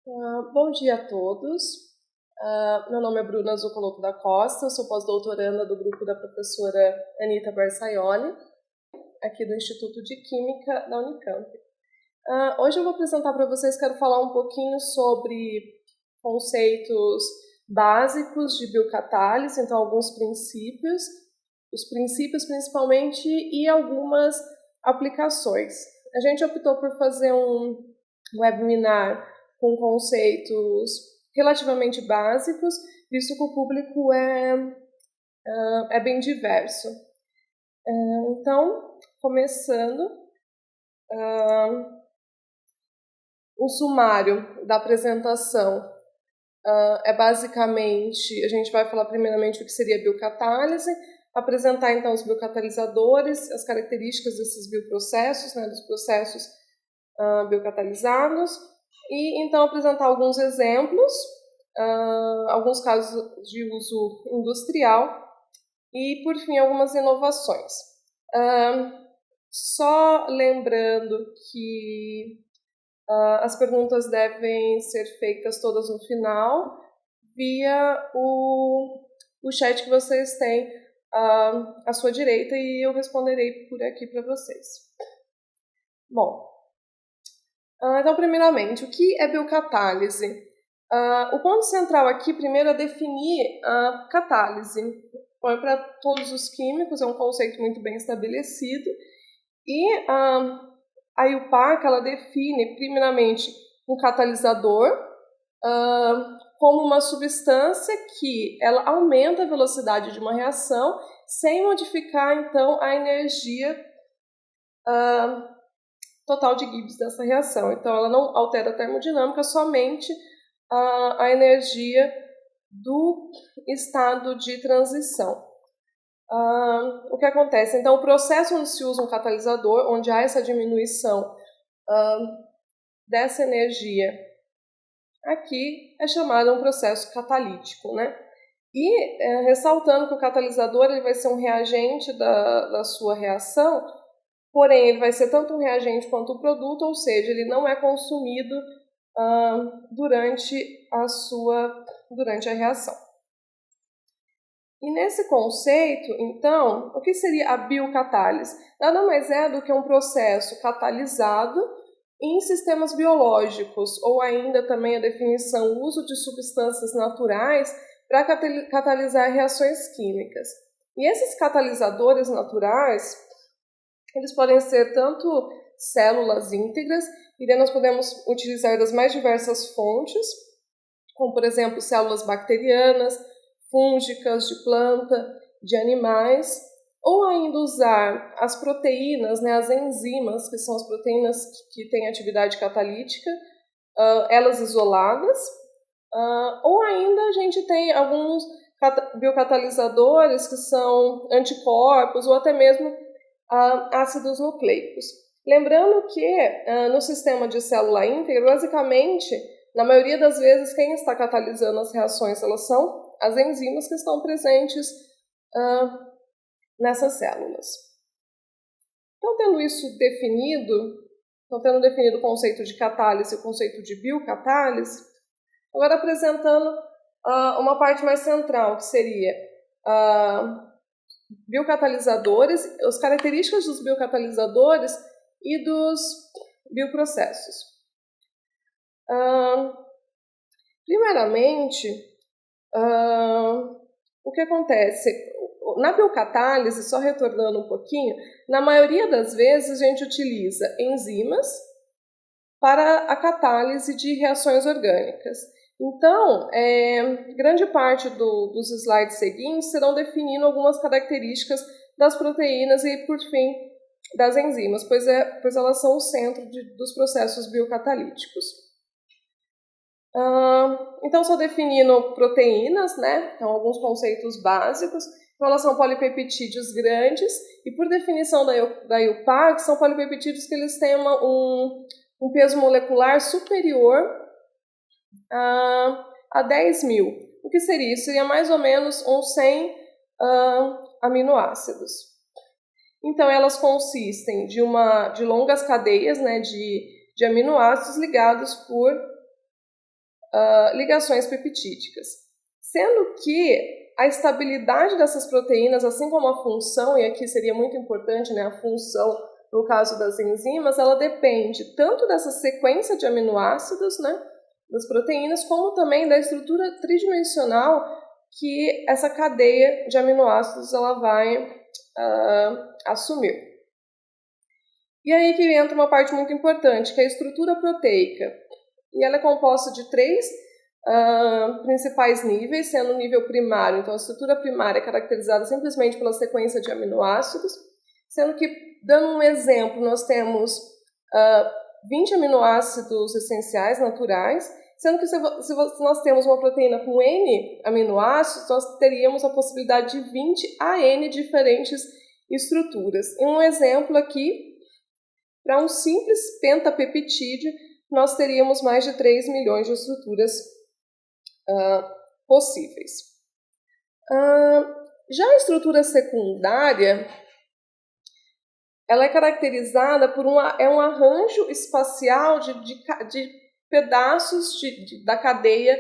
Bom dia a todos. Meu nome é Bruna Zuccoloto da Costa, eu sou pós-doutoranda do grupo da professora Anita Barsaioli, aqui do Instituto de Química da Unicamp. Hoje eu vou apresentar para vocês, quero falar um pouquinho sobre conceitos básicos de biocatálise, então alguns princípios, os princípios principalmente, e algumas aplicações. A gente optou por fazer um webinar com conceitos relativamente básicos, visto que o público é bem diverso. Então, começando, o sumário da apresentação é basicamente, a gente vai falar primeiramente o que seria biocatálise, apresentar então os biocatalisadores, as características desses bioprocessos, né, dos processos biocatalizados, e então apresentar alguns exemplos, alguns casos de uso industrial e, por fim, algumas inovações. Só lembrando que as perguntas devem ser feitas todas no final, via o chat que vocês têm à sua direita, e eu responderei por aqui para vocês. Bom, então, primeiramente, o que é biocatálise? O ponto central aqui, primeiro, é definir a catálise. Bom, para todos os químicos, é um conceito muito bem estabelecido. E a IUPAC, ela define, primeiramente, um catalisador como uma substância que ela aumenta a velocidade de uma reação sem modificar, então, a energia total de Gibbs dessa reação. Então, ela não altera a termodinâmica, somente a energia do estado de transição. O que acontece? Então, o processo onde se usa um catalisador, onde há essa diminuição dessa energia, aqui é chamado um processo catalítico, né? E ressaltando que o catalisador ele vai ser um reagente da sua reação, porém ele vai ser tanto um reagente quanto um produto, ou seja, ele não é consumido durante a reação. E nesse conceito, então, o que seria a biocatálise? Nada mais é do que um processo catalisado em sistemas biológicos, ou ainda também a definição uso de substâncias naturais para catalisar reações químicas. E esses catalisadores naturais, eles podem ser tanto células íntegras, e daí nós podemos utilizar das mais diversas fontes, como, por exemplo, células bacterianas, fúngicas, de planta, de animais, ou ainda usar as proteínas, né, as enzimas, que são as proteínas que têm atividade catalítica, elas isoladas, ou ainda a gente tem alguns biocatalisadores que são anticorpos ou até mesmo ácidos nucleicos. Lembrando que no sistema de célula íntegra, basicamente, na maioria das vezes, quem está catalisando as reações, elas são as enzimas que estão presentes nessas células. Então, tendo definido o conceito de catálise e o conceito de biocatálise, agora apresentando uma parte mais central, que seria biocatalisadores, as características dos biocatalisadores e dos bioprocessos. Primeiramente, o que acontece? Na biocatálise, só retornando um pouquinho, na maioria das vezes a gente utiliza enzimas para a catálise de reações orgânicas. Então, grande parte dos slides seguintes serão definindo algumas características das proteínas e, por fim, das enzimas, pois elas são o centro dos processos biocatalíticos. Então, só definindo proteínas, né? Então, alguns conceitos básicos. Então, elas são polipeptídeos grandes e, por definição da IUPAC, são polipeptídeos que eles têm um peso molecular superior a 10.000. O que seria isso? Seria mais ou menos uns 100 aminoácidos. Então, elas consistem de longas cadeias, né, de aminoácidos ligados por ligações peptídicas. Sendo que a estabilidade dessas proteínas, assim como a função, e aqui seria muito importante, né, a função no caso das enzimas, ela depende tanto dessa sequência de aminoácidos, né, das proteínas, como também da estrutura tridimensional que essa cadeia de aminoácidos ela vai assumir. E aí que entra uma parte muito importante, que é a estrutura proteica. E ela é composta de 3 principais níveis, sendo o nível primário. Então, a estrutura primária é caracterizada simplesmente pela sequência de aminoácidos, sendo que, dando um exemplo, nós temos 20 aminoácidos essenciais naturais, sendo que se nós temos uma proteína com N aminoácidos, nós teríamos a possibilidade de 20 a N diferentes estruturas. E um exemplo aqui, para um simples pentapeptídeo, nós teríamos mais de 3 milhões de estruturas possíveis. Já a estrutura secundária, ela é caracterizada por um arranjo espacial de pedaços da cadeia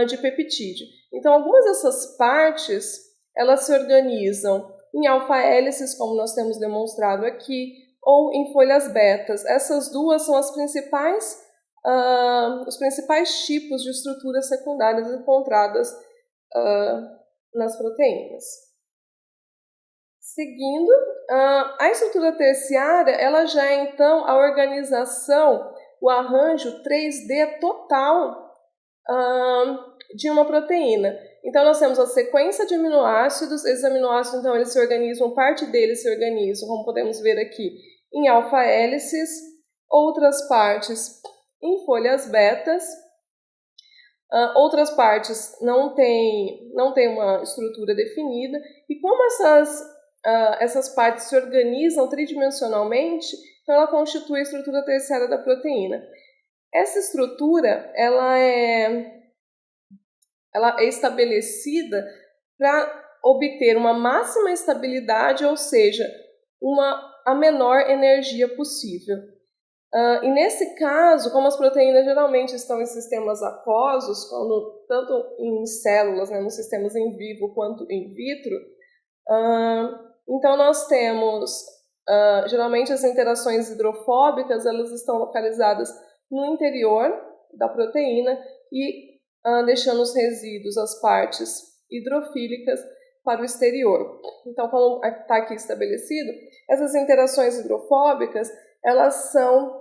de peptídeo. Então, algumas dessas partes, elas se organizam em alfa-hélices, como nós temos demonstrado aqui, ou em folhas betas. Essas duas são os principais tipos de estruturas secundárias encontradas nas proteínas. Seguindo, a estrutura terciária, ela já é então a organização, o arranjo 3D total de uma proteína. Então, nós temos a sequência de aminoácidos, esses aminoácidos, então, eles se organizam, parte deles se organizam, como podemos ver aqui, em alfa-hélices, outras partes em folhas betas, outras partes não têm uma estrutura definida, e como essas partes se organizam tridimensionalmente, então ela constitui a estrutura terciária da proteína. Essa estrutura ela é estabelecida para obter uma máxima estabilidade, ou seja, a menor energia possível. E nesse caso, como as proteínas geralmente estão em sistemas aquosos, tanto em células, né, nos sistemas in vivo quanto in vitro, então nós temos, geralmente as interações hidrofóbicas, elas estão localizadas no interior da proteína e deixando os resíduos, as partes hidrofílicas, para o exterior. Então, como está aqui estabelecido, essas interações hidrofóbicas, elas são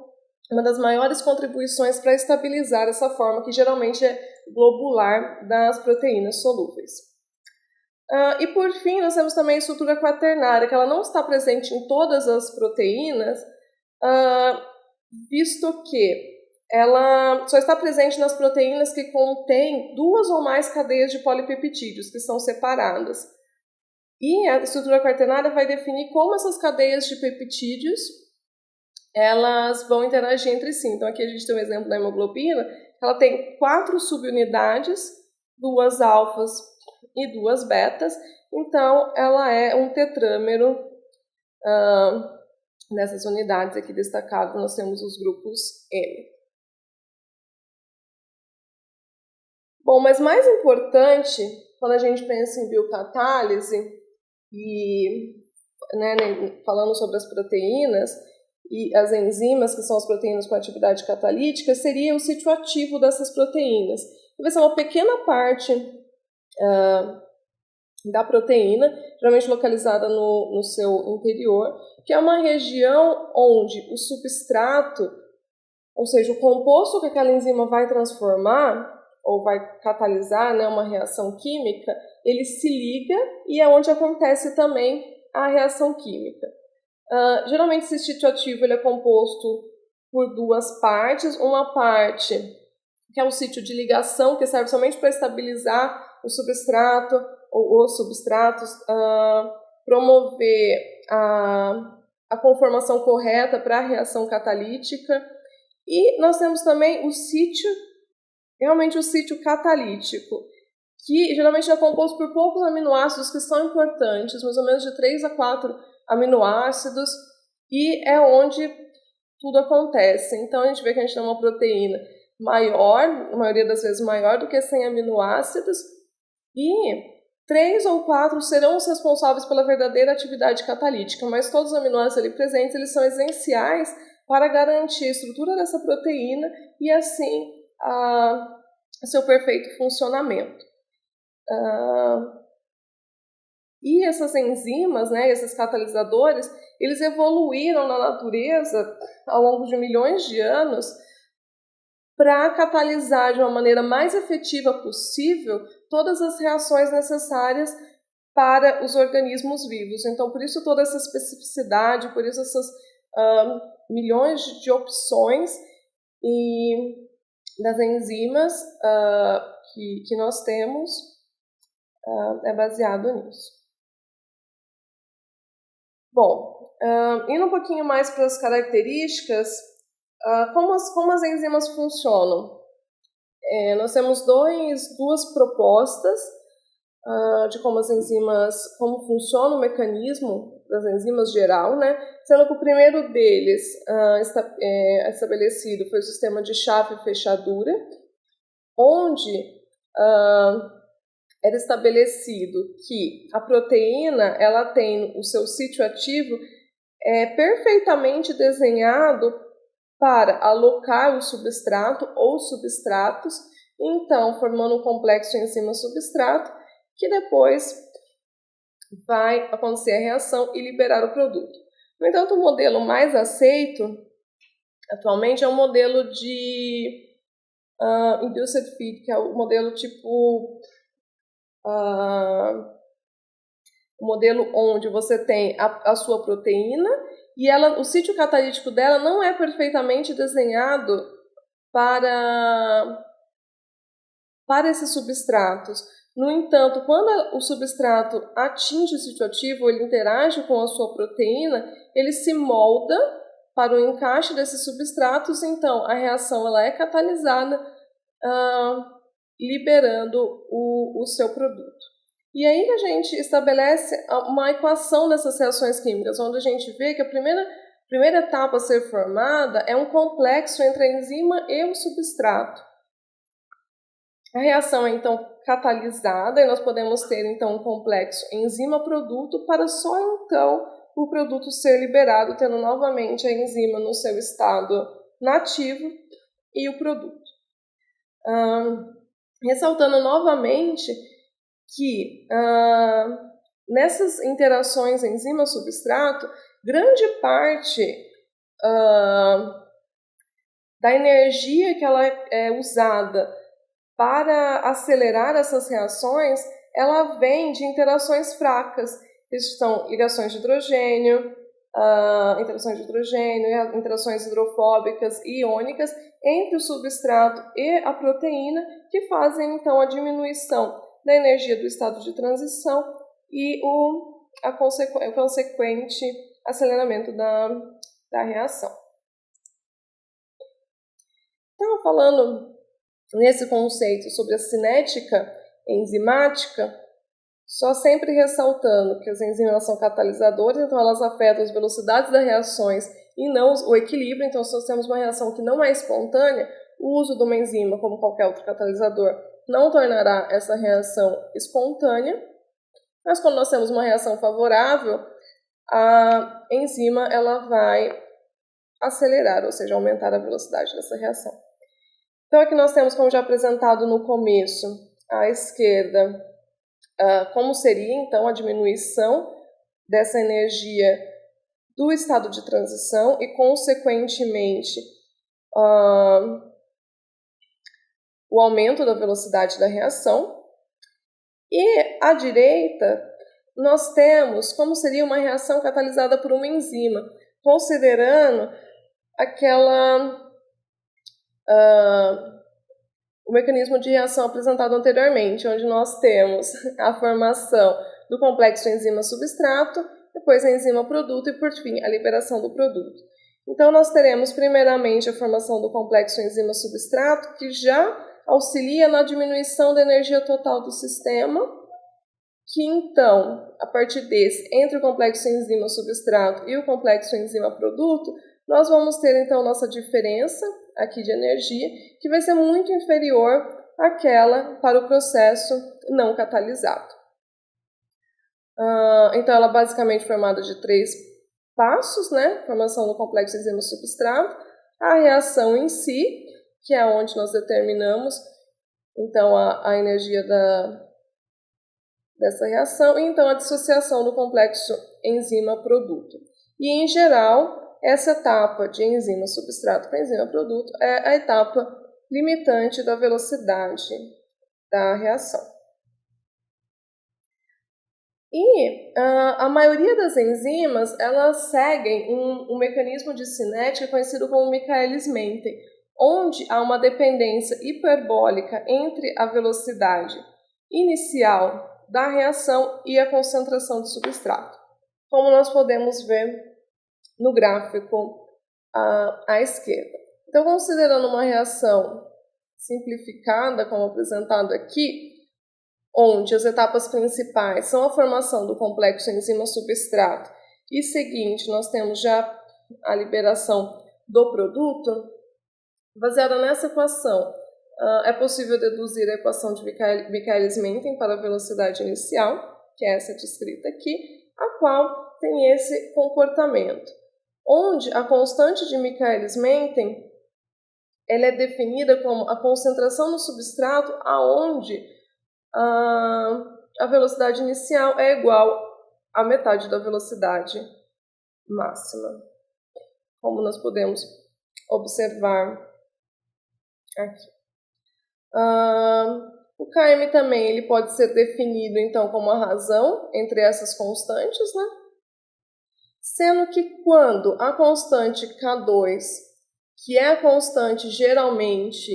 uma das maiores contribuições para estabilizar essa forma, que geralmente é globular, das proteínas solúveis. E por fim, nós temos também a estrutura quaternária, que ela não está presente em todas as proteínas, visto que ela só está presente nas proteínas que contêm 2 ou mais cadeias de polipeptídeos, que são separadas. E a estrutura quaternária vai definir como essas cadeias de peptídeos elas vão interagir entre si. Então, aqui a gente tem um exemplo da hemoglobina, ela tem 4 subunidades, 2 alfas e 2 betas, então ela é um tetrâmero. Nessas unidades aqui destacadas, nós temos os grupos M. Bom, mas mais importante, quando a gente pensa em biocatálise, e falando sobre as proteínas e as enzimas, que são as proteínas com atividade catalítica, seria o sítio ativo dessas proteínas. Vai ser uma pequena parte da proteína, geralmente localizada no seu interior, que é uma região onde o substrato, ou seja, o composto que aquela enzima vai transformar, ou vai catalisar, né, uma reação química, ele se liga e é onde acontece também a reação química. Geralmente esse sítio ativo ele é composto por 2 partes, uma parte que é um sítio de ligação, que serve somente para estabilizar o substrato ou os substratos, promover a conformação correta para a reação catalítica, e nós temos também o sítio catalítico, que geralmente é composto por poucos aminoácidos que são importantes, mais ou menos de 3 a 4 aminoácidos, e é onde tudo acontece. Então, a gente vê que a gente tem uma proteína maior, na maioria das vezes maior do que 100 aminoácidos, e 3 ou 4 serão os responsáveis pela verdadeira atividade catalítica, mas todos os aminoácidos ali presentes, eles são essenciais para garantir a estrutura dessa proteína e, assim, seu perfeito funcionamento. E essas enzimas, né, esses catalisadores, eles evoluíram na natureza ao longo de milhões de anos para catalisar de uma maneira mais efetiva possível todas as reações necessárias para os organismos vivos. Então, por isso toda essa especificidade, por isso essas milhões de opções das enzimas que nós temos é baseado nisso. Bom, indo um pouquinho mais para as características, como as enzimas funcionam? Nós temos duas propostas de como funciona o mecanismo das enzimas geral, né? Sendo que o primeiro deles estabelecido foi o sistema de chave e fechadura, onde era estabelecido que a proteína ela tem o seu sítio ativo perfeitamente desenhado para alocar o substrato ou substratos, então formando um complexo enzima-substrato, que depois vai acontecer a reação e liberar o produto. No entanto, o modelo mais aceito atualmente é o modelo de induced feed, que é o modelo tipo o modelo onde você tem a sua proteína e o sítio catalítico dela não é perfeitamente desenhado para esses substratos. No entanto, quando o substrato atinge o sítio ativo, ele interage com a sua proteína, ele se molda para o encaixe desses substratos, então a reação ela é catalisada, liberando o seu produto. E aí a gente estabelece uma equação dessas reações químicas, onde a gente vê que a primeira etapa a ser formada é um complexo entre a enzima e o substrato. A reação é então catalisada e nós podemos ter então um complexo enzima-produto para só então o produto ser liberado, tendo novamente a enzima no seu estado nativo e o produto. Ressaltando novamente que nessas interações enzima-substrato, grande parte da energia que ela é usada para acelerar essas reações, ela vem de interações fracas, que são ligações de hidrogênio, interações hidrofóbicas e iônicas entre o substrato e a proteína, que fazem então a diminuição da energia do estado de transição e o consequente aceleramento da reação. Então, falando nesse conceito sobre a cinética enzimática, só sempre ressaltando que as enzimas são catalisadores, então elas afetam as velocidades das reações e não o equilíbrio. Então, se nós temos uma reação que não é espontânea, o uso de uma enzima, como qualquer outro catalisador, não tornará essa reação espontânea. Mas quando nós temos uma reação favorável, a enzima ela vai acelerar, ou seja, aumentar a velocidade dessa reação. Então, aqui nós temos, como já apresentado no começo, à esquerda, como seria, então, a diminuição dessa energia do estado de transição e, consequentemente, o aumento da velocidade da reação. E, à direita, nós temos como seria uma reação catalisada por uma enzima, considerando o mecanismo de reação apresentado anteriormente, onde nós temos a formação do complexo enzima-substrato, depois a enzima-produto e, por fim, a liberação do produto. Então, nós teremos primeiramente a formação do complexo enzima-substrato, que já auxilia na diminuição da energia total do sistema, que então, a partir desse, entre o complexo enzima-substrato e o complexo enzima-produto, nós vamos ter então nossa diferença aqui de energia, que vai ser muito inferior àquela para o processo não catalisado. Então, ela é basicamente formada de 3 passos, né? Formação do complexo enzima-substrato, a reação em si, que é onde nós determinamos, então, a energia dessa reação, e então a dissociação do complexo enzima-produto. E, em geral, essa etapa de enzima-substrato para enzima-produto é a etapa limitante da velocidade da reação. E a maioria das enzimas, elas seguem um mecanismo de cinética conhecido como Michaelis-Menten, onde há uma dependência hiperbólica entre a velocidade inicial da reação e a concentração de substrato, como nós podemos ver no gráfico à esquerda. Então, considerando uma reação simplificada, como apresentado aqui, onde as etapas principais são a formação do complexo enzima-substrato e seguinte, nós temos já a liberação do produto, baseada nessa equação, é possível deduzir a equação de Michaelis-Menten para a velocidade inicial, que é essa descrita aqui, a qual tem esse comportamento, onde a constante de Michaelis-Menten ela é definida como a concentração no substrato aonde a velocidade inicial é igual à metade da velocidade máxima, como nós podemos observar aqui. O Km também ele pode ser definido então como a razão entre essas constantes, né? Sendo que quando a constante K2, que é a constante geralmente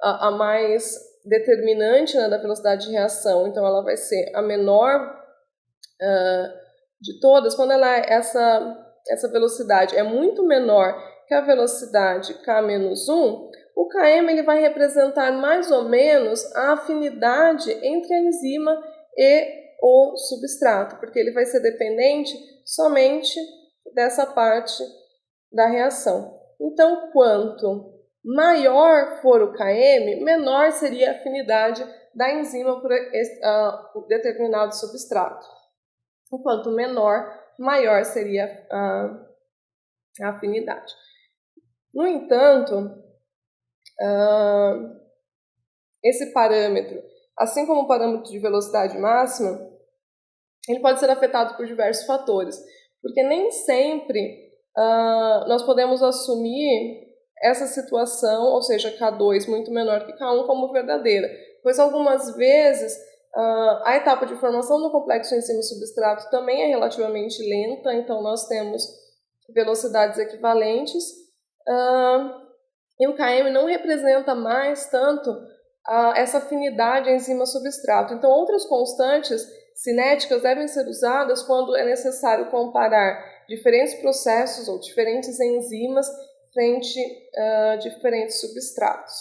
a mais determinante, né, da velocidade de reação, então ela vai ser a menor de todas, quando essa velocidade é muito menor que a velocidade K-1, o Km ele vai representar mais ou menos a afinidade entre a enzima e o substrato, porque ele vai ser dependente somente dessa parte da reação. Então, quanto maior for o Km, menor seria a afinidade da enzima por determinado substrato. Quanto menor, maior seria a afinidade. No entanto, esse parâmetro, assim como o parâmetro de velocidade máxima, ele pode ser afetado por diversos fatores, porque nem sempre nós podemos assumir essa situação, ou seja, K2 muito menor que K1, como verdadeira, pois algumas vezes a etapa de formação do complexo enzima-substrato também é relativamente lenta, então nós temos velocidades equivalentes, e o Km não representa mais tanto essa afinidade enzima-substrato. Então, outras constantes cinéticas devem ser usadas quando é necessário comparar diferentes processos ou diferentes enzimas frente a diferentes substratos.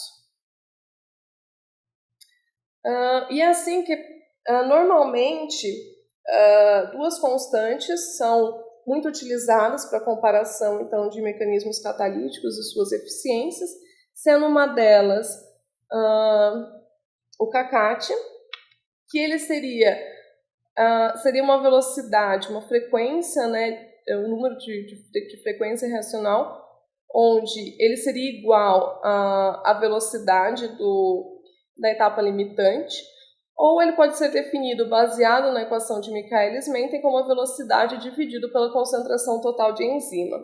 E é assim que, normalmente, 2 constantes são muito utilizadas para comparação, então, de mecanismos catalíticos e suas eficiências, sendo uma delas o kCat, que ele seria uma velocidade, uma frequência, né, um número de frequência reacional, onde ele seria igual à velocidade da etapa limitante, ou ele pode ser definido baseado na equação de Michaelis-Menten como a velocidade dividido pela concentração total de enzima.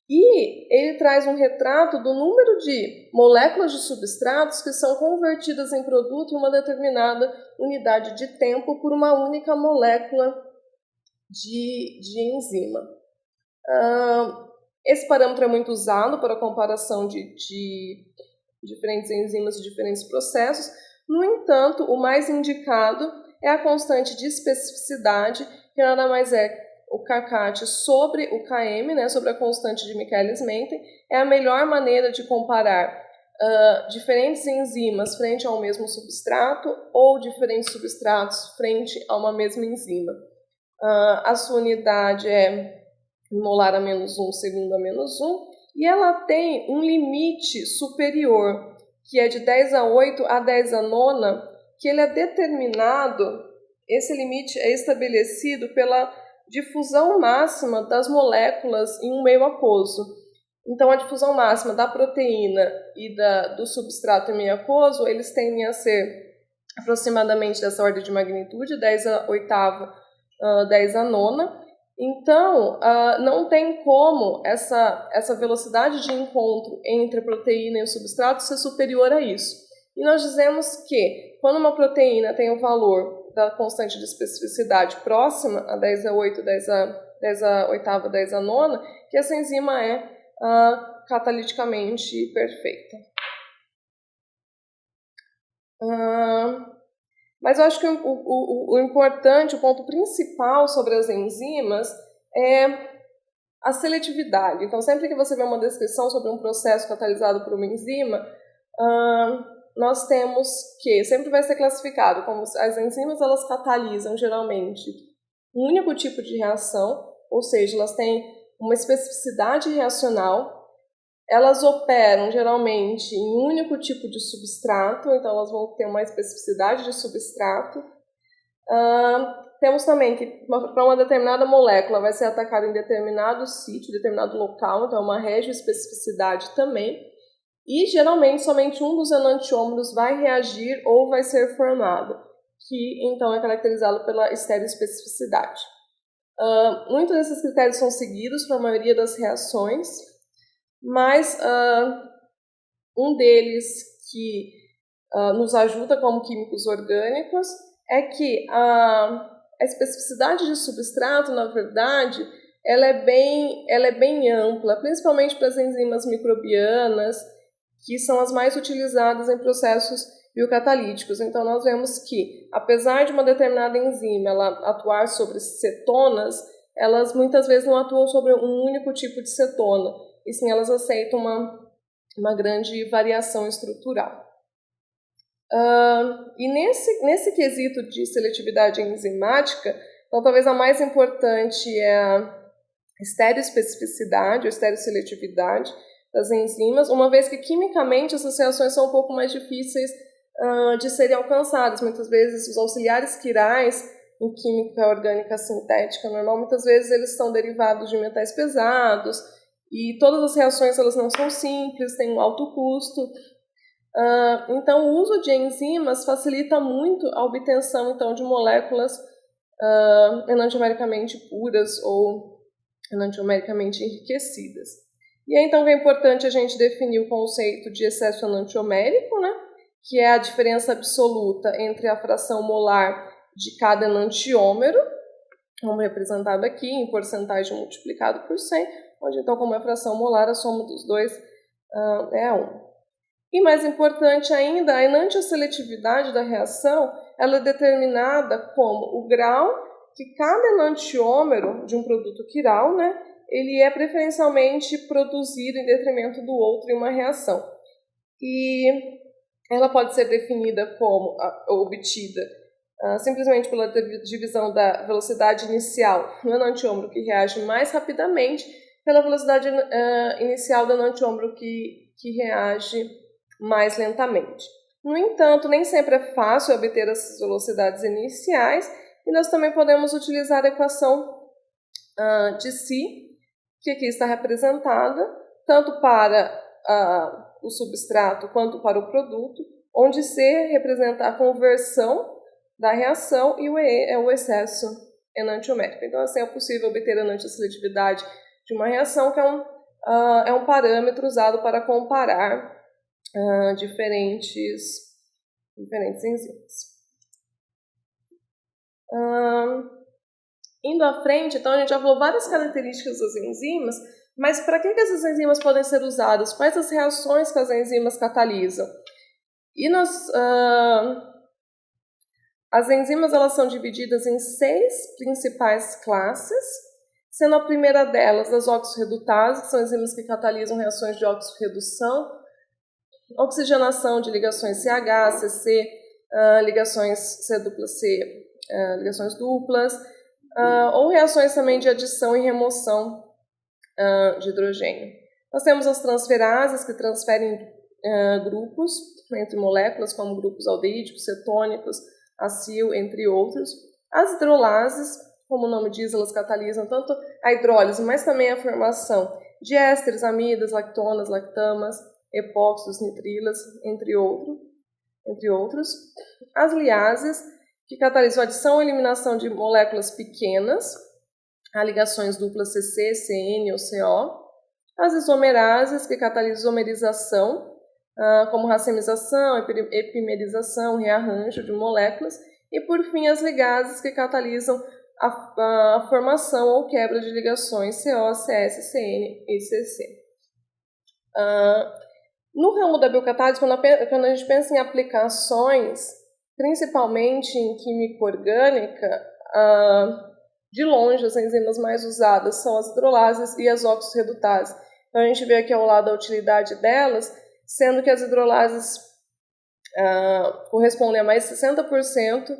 E ele traz um retrato do número de moléculas de substratos que são convertidas em produto em uma determinada unidade de tempo por uma única molécula de enzima. Esse parâmetro é muito usado para a comparação de diferentes enzimas e diferentes processos. No entanto, o mais indicado é a constante de especificidade, que nada mais é o kCat sobre o Km, né, sobre a constante de Michaelis-Menten. É a melhor maneira de comparar diferentes enzimas frente ao mesmo substrato ou diferentes substratos frente a uma mesma enzima. A sua unidade é molar a -1, segundo a -1, e ela tem um limite superior, que é de 10 a 8 a 10 a nona, que ele é determinado, esse limite é estabelecido pela difusão máxima das moléculas em um meio aquoso. Então, a difusão máxima da proteína e do substrato em meio aquoso, eles tendem a ser aproximadamente dessa ordem de magnitude, 10 a oitava, 10 a nona. Então, não tem como essa velocidade de encontro entre a proteína e o substrato ser superior a isso. E nós dizemos que, quando uma proteína tem o valor da constante de especificidade próxima a 10 a 8, 10 a oitava, 10 a nona, que essa enzima é cataliticamente perfeita. Mas eu acho que o importante, o ponto principal sobre as enzimas é a seletividade. Então, sempre que você vê uma descrição sobre um processo catalisado por uma enzima, nós temos que, sempre vai ser classificado como as enzimas, elas catalisam geralmente um único tipo de reação, ou seja, elas têm uma especificidade reacional, elas operam geralmente em um único tipo de substrato, então elas vão ter uma especificidade de substrato. Temos também que para uma determinada molécula vai ser atacada em determinado sítio, determinado local, então é uma regioespecificidade também. E geralmente somente um dos enantiômeros vai reagir ou vai ser formado, que então é caracterizado pela estereoespecificidade. Muitos desses critérios são seguidos para a maioria das reações, mas um deles que nos ajuda como químicos orgânicos é que a especificidade de substrato, na verdade, ela é bem ampla, principalmente para as enzimas microbianas, que são as mais utilizadas em processos biocatalíticos. Então, nós vemos que, apesar de uma determinada enzima ela atuar sobre cetonas, elas muitas vezes não atuam sobre um único tipo de cetona, e sim elas aceitam uma grande variação estrutural. E nesse quesito de seletividade enzimática, então talvez a mais importante é a estereoespecificidade ou estereoseletividade das enzimas, uma vez que quimicamente essas reações são um pouco mais difíceis de serem alcançadas. Muitas vezes os auxiliares quirais em química orgânica sintética normal, muitas vezes eles são derivados de metais pesados, e todas as reações elas não são simples, têm um alto custo. Então, o uso de enzimas facilita muito a obtenção então, de moléculas enantiomericamente puras ou enantiomericamente enriquecidas. E aí, então, é importante a gente definir o conceito de excesso enantiomérico, né, que é a diferença absoluta entre a fração molar de cada enantiômero, como representado aqui, em porcentagem multiplicado por 100, onde, então, como é a fração molar, a soma dos dois é 1. E mais importante ainda, a enantioseletividade da reação ela é determinada como o grau que cada enantiômero de um produto quiral, né, ele é preferencialmente produzido em detrimento do outro em uma reação. E ela pode ser definida como, ou obtida, simplesmente pela divisão da velocidade inicial no enantiômero que reage mais rapidamente pela velocidade inicial do enantiômero que reage mais lentamente. No entanto, nem sempre é fácil obter essas velocidades iniciais, e nós também podemos utilizar a equação de Si, que aqui está representada, tanto para o substrato quanto para o produto, onde C representa a conversão da reação e o E é o excesso enantiomérico. Então, assim é possível obter a enantioseletividade de uma reação, que é um parâmetro usado para comparar diferentes enzimas. Indo à frente, então a gente já falou várias características das enzimas, mas para que essas enzimas podem ser usadas? Quais as reações que as enzimas catalisam? E as enzimas elas são divididas em 6 principais classes, sendo a primeira delas as oxirredutases, que são enzimas que catalisam reações de oxirredução, oxigenação de ligações CH, CC, ligações C-C, ligações duplas, ou reações também de adição e remoção de hidrogênio. Nós temos as transferases, que transferem grupos entre moléculas, como grupos aldeídicos, cetônicos, acil, entre outros. As hidrolases, como o nome diz, elas catalisam tanto a hidrólise, mas também a formação de ésteres, amidas, lactonas, lactamas, epóxidos, nitrilas, entre outros. As liases, que catalisam a adição ou eliminação de moléculas pequenas, há ligações duplas CC, CN ou CO. As isomerases, que catalisam isomerização, como racemização, epimerização, rearranjo de moléculas. E, por fim, as ligases, que catalisam a formação ou quebra de ligações CO, CS, CN e CC. No ramo da biocatálise, quando a gente pensa em aplicações, principalmente em química orgânica, de longe as enzimas mais usadas são as hidrolases e as oxorredutases. Então a gente vê aqui ao lado a utilidade delas, sendo que as hidrolases correspondem a mais de 60%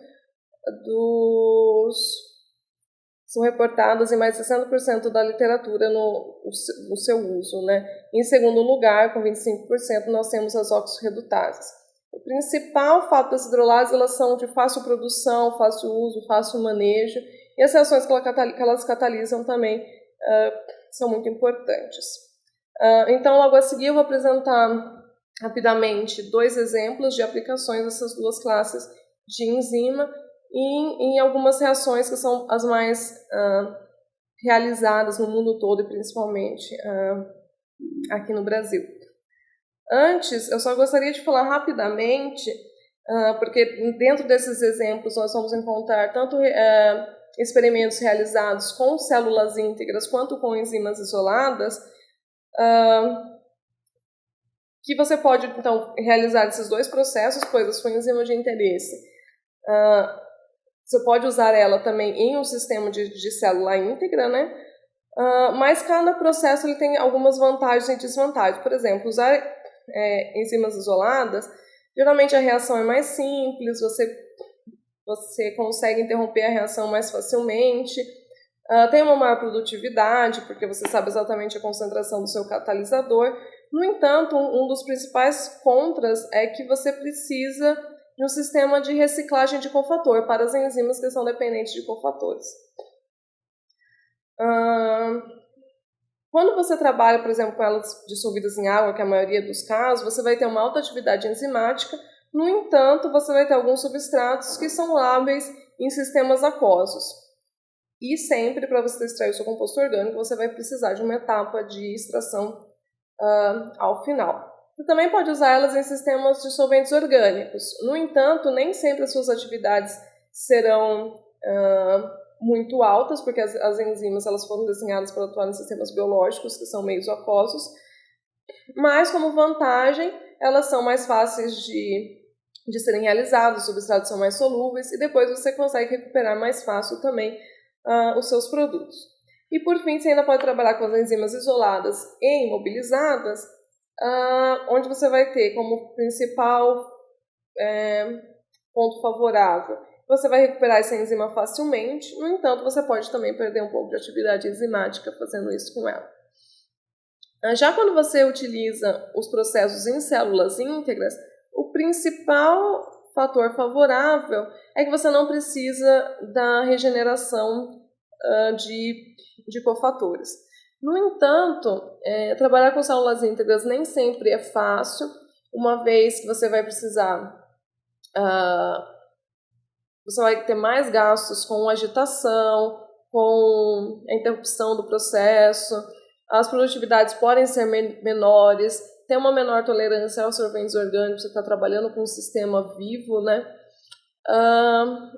são reportadas em mais de 60% da literatura no seu uso, né? Em segundo lugar, com 25%, nós temos as oxorredutases. O principal fato das hidrolases, elas são de fácil produção, fácil uso, fácil manejo, e as reações que elas catalisam também são muito importantes. Então, logo a seguir, eu vou apresentar rapidamente 2 exemplos de aplicações dessas 2 classes de enzima em algumas reações que são as mais realizadas no mundo todo e principalmente aqui no Brasil. Antes, eu só gostaria de falar rapidamente, porque dentro desses exemplos nós vamos encontrar tanto experimentos realizados com células íntegras quanto com enzimas isoladas, que você pode, então, realizar esses 2 processos, pois a sua enzima de interesse, você pode usar ela também em um sistema de célula íntegra, né? Mas cada processo ele tem algumas vantagens e desvantagens. Por exemplo, usar enzimas isoladas, geralmente a reação é mais simples, você consegue interromper a reação mais facilmente, tem uma maior produtividade, porque você sabe exatamente a concentração do seu catalisador. No entanto, um dos principais contras é que você precisa de um sistema de reciclagem de cofator para as enzimas que são dependentes de cofatores. Quando você trabalha, por exemplo, com elas dissolvidas em água, que é a maioria dos casos, você vai ter uma alta atividade enzimática. No entanto, você vai ter alguns substratos que são lábeis em sistemas aquosos. E sempre, para você extrair o seu composto orgânico, você vai precisar de uma etapa de extração ao final. Você também pode usar elas em sistemas de solventes orgânicos. No entanto, nem sempre as suas atividades serão muito altas, porque as enzimas elas foram desenhadas para atuar em sistemas biológicos, que são meios aquosos. Mas, como vantagem, elas são mais fáceis de serem realizadas, os substratos são mais solúveis, e depois você consegue recuperar mais fácil também os seus produtos. E, por fim, você ainda pode trabalhar com as enzimas isoladas e imobilizadas, onde você vai ter como principal ponto favorável, você vai recuperar essa enzima facilmente. No entanto, você pode também perder um pouco de atividade enzimática fazendo isso com ela. Já quando você utiliza os processos em células íntegras, o principal fator favorável é que você não precisa da regeneração de cofatores. No entanto, trabalhar com células íntegras nem sempre é fácil, uma vez que você vai precisar, você vai ter mais gastos com agitação, com a interrupção do processo, as produtividades podem ser menores, tem uma menor tolerância aos solventes orgânicos, você está trabalhando com um sistema vivo, né?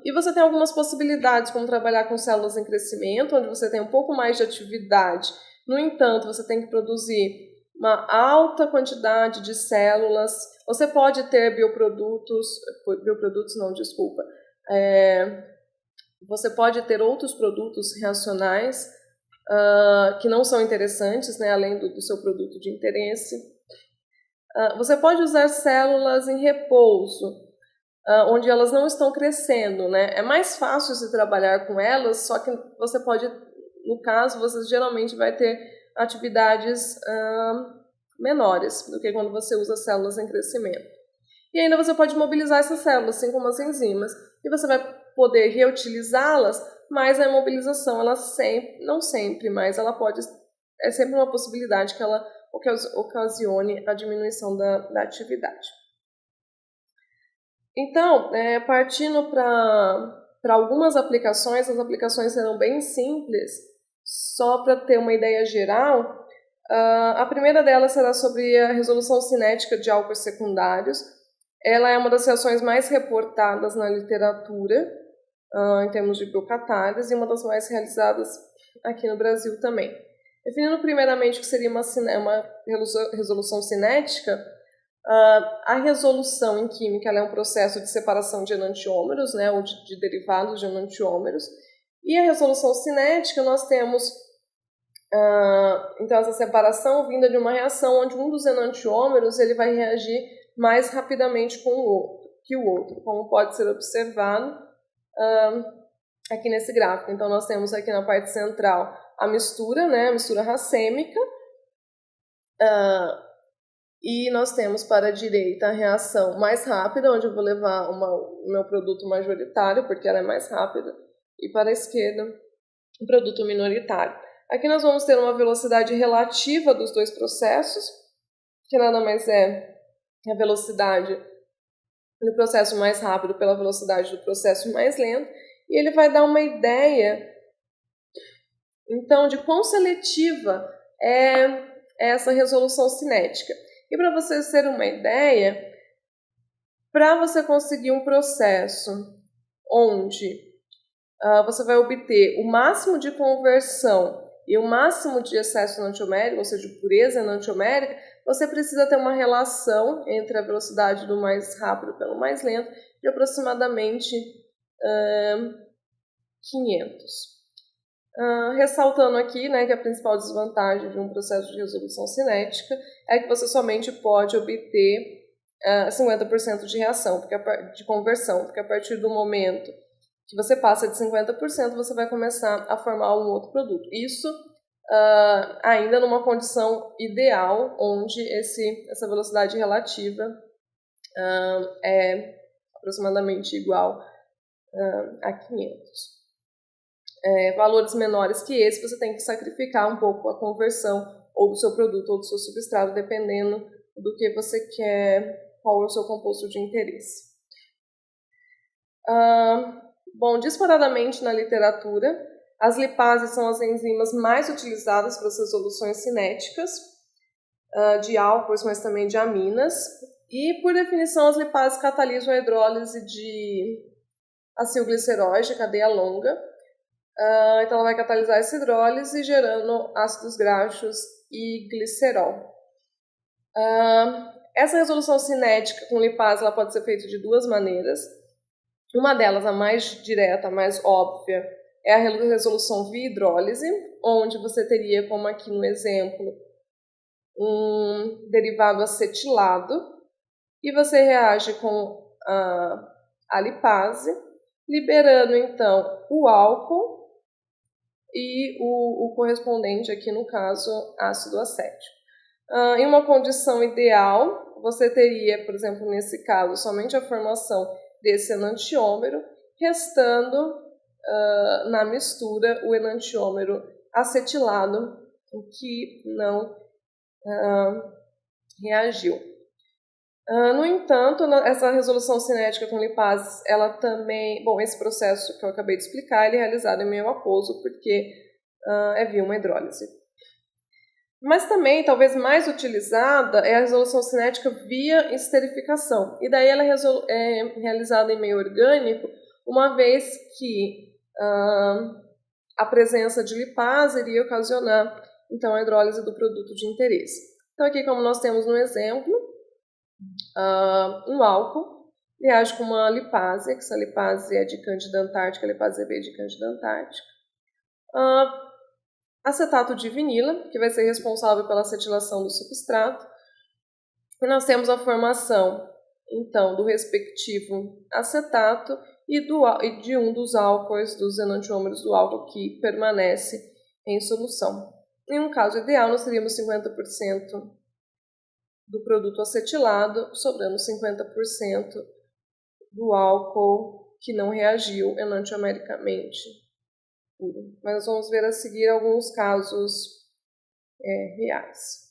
E você tem algumas possibilidades, como trabalhar com células em crescimento, onde você tem um pouco mais de atividade. No entanto, você tem que produzir uma alta quantidade de células. Você pode ter você pode ter outros produtos reacionais que não são interessantes, né, além do seu produto de interesse. Você pode usar células em repouso, onde elas não estão crescendo, né? É mais fácil se trabalhar com elas, só que você pode, no caso, você geralmente vai ter atividades menores do que quando você usa células em crescimento. E ainda você pode mobilizar essas células, assim como as enzimas, e você vai poder reutilizá-las, mas a imobilização, ela sempre, não sempre, mas ela pode, é sempre uma possibilidade que ela ocasione a diminuição da atividade. Então, partindo para algumas aplicações, as aplicações serão bem simples, só para ter uma ideia geral. A primeira delas será sobre a resolução cinética de álcoois secundários. Ela é uma das reações mais reportadas na literatura, em termos de biocatálise, e uma das mais realizadas aqui no Brasil também. Definindo primeiramente o que seria uma resolução cinética, a resolução em química ela é um processo de separação de enantiômeros, né, ou de derivados de enantiômeros, e a resolução cinética nós temos, então, essa separação vinda de uma reação onde um dos enantiômeros ele vai reagir mais rapidamente que o outro, como pode ser observado aqui nesse gráfico. Então, nós temos aqui na parte central a mistura, né, a mistura racêmica, e nós temos para a direita a reação mais rápida, onde eu vou levar o meu produto majoritário, porque ela é mais rápida, e para a esquerda o produto minoritário. Aqui nós vamos ter uma velocidade relativa dos dois processos, que nada mais é a velocidade do processo mais rápido pela velocidade do processo mais lento, e ele vai dar uma ideia, então, de quão seletiva é essa resolução cinética. E para vocês terem uma ideia, para você conseguir um processo onde você vai obter o máximo de conversão e o máximo de excesso enantiomérico, ou seja, pureza enantiomérica, você precisa ter uma relação entre a velocidade do mais rápido pelo mais lento de aproximadamente 500. Ressaltando aqui, né, que a principal desvantagem de um processo de resolução cinética é que você somente pode obter 50% de reação, de conversão, porque a partir do momento que você passa de 50%, você vai começar a formar um outro produto. Isso ainda numa condição ideal, onde essa velocidade relativa é aproximadamente igual a 500. Valores menores que esse, você tem que sacrificar um pouco a conversão ou do seu produto ou do seu substrato, dependendo do que você quer, qual é o seu composto de interesse. Bom, disparadamente na literatura, as lipases são as enzimas mais utilizadas para as resoluções cinéticas de álcoois, mas também de aminas. E, por definição, as lipases catalisam a hidrólise de acilgliceróis de cadeia longa. Então, ela vai catalisar essa hidrólise, gerando ácidos graxos e glicerol. Essa resolução cinética com lipase ela pode ser feita de duas maneiras. Uma delas, a mais direta, a mais óbvia, é a resolução via hidrólise, onde você teria, como aqui no exemplo, um derivado acetilado, e você reage com a lipase, liberando então o álcool e o correspondente aqui no caso ácido acético. Em uma condição ideal, você teria, por exemplo, nesse caso, somente a formação desse enantiômero, restando na mistura o enantiômero acetilado, que não reagiu. No entanto, essa resolução cinética com lipases, ela também, bom, esse processo que eu acabei de explicar, ele é realizado em meio aquoso, porque é via uma hidrólise. Mas também, talvez mais utilizada, é a resolução cinética via esterificação. E daí ela é realizada em meio orgânico, uma vez que a presença de lipase iria ocasionar, então, a hidrólise do produto de interesse. Então, aqui, como nós temos no exemplo, um álcool reage com uma lipase, que essa lipase é de Cândida antártica, a lipase B de Cândida antártica. Acetato de vinila, que vai ser responsável pela acetilação do substrato. E nós temos a formação, então, do respectivo acetato e de um dos álcoois, dos enantiômeros do álcool que permanece em solução. Em um caso ideal, nós teríamos 50% do produto acetilado, sobrando 50% do álcool que não reagiu enantiomericamente. Mas nós vamos ver a seguir alguns casos reais.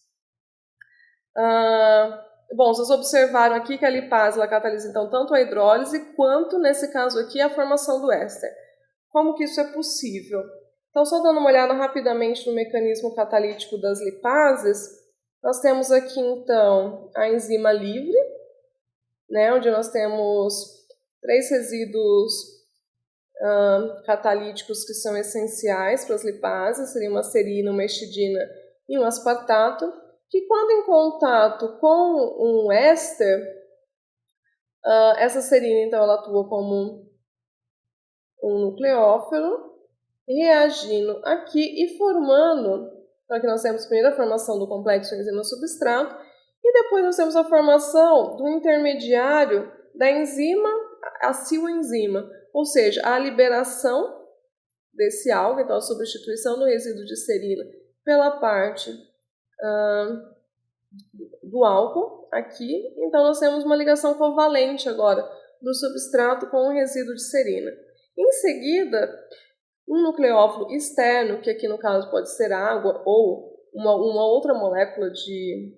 Bom, vocês observaram aqui que a lipase ela catalisa então tanto a hidrólise quanto, nesse caso aqui, a formação do éster. Como que isso é possível? Então, só dando uma olhada rapidamente no mecanismo catalítico das lipases, nós temos aqui então a enzima livre, né, onde nós temos 3 resíduos catalíticos que são essenciais para as lipases, seria uma serina, uma histidina e um aspartato, que quando em contato com um éster, essa serina então ela atua como um nucleófilo, reagindo aqui e formando, então aqui nós temos primeiro a formação do complexo enzima-substrato, e depois nós temos a formação do intermediário da enzima, a silenzima, ou seja, a liberação desse álcool, então a substituição do resíduo de serina pela parte do álcool aqui, então nós temos uma ligação covalente agora do substrato com o resíduo de serina. Em seguida, um nucleófilo externo, que aqui no caso pode ser água ou uma outra molécula de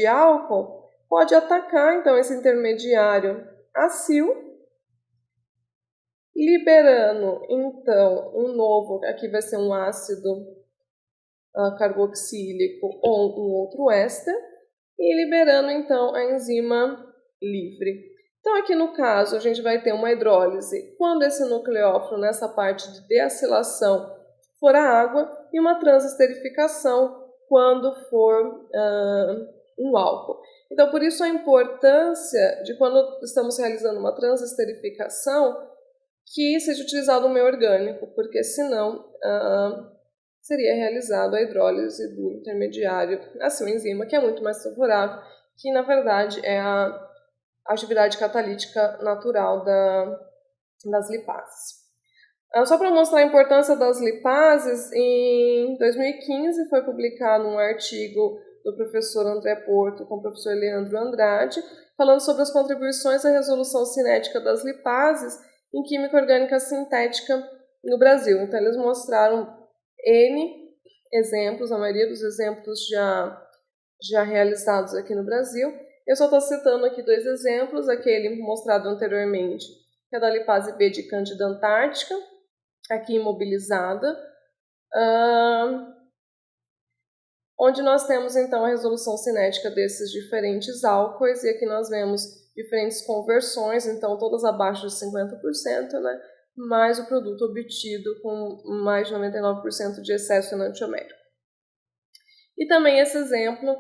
álcool, pode atacar então esse intermediário acil, liberando então um novo, aqui vai ser um ácido carboxílico ou um outro éster, e liberando então a enzima livre. Então aqui no caso a gente vai ter uma hidrólise quando esse nucleófilo nessa parte de deacilação for a água, e uma transesterificação quando for um álcool. Então por isso a importância de quando estamos realizando uma transesterificação que seja utilizado um meio orgânico, porque senão seria realizado a hidrólise do intermediário, a sua enzima, que é muito mais favorável, que na verdade é a atividade catalítica natural das lipases. Só para mostrar a importância das lipases, em 2015 foi publicado um artigo do professor André Porto com o professor Leandro Andrade, falando sobre as contribuições à resolução cinética das lipases em química orgânica sintética no Brasil. Então eles mostraram N exemplos, a maioria dos exemplos já realizados aqui no Brasil. Eu só estou citando aqui 2 exemplos, aquele mostrado anteriormente, que é da lipase B de Cândida Antártica, aqui imobilizada, onde nós temos então a resolução cinética desses diferentes álcoois, e aqui nós vemos diferentes conversões, então todas abaixo de 50%, né, mais o produto obtido com mais de 99% de excesso enantiomérico. E também esse exemplo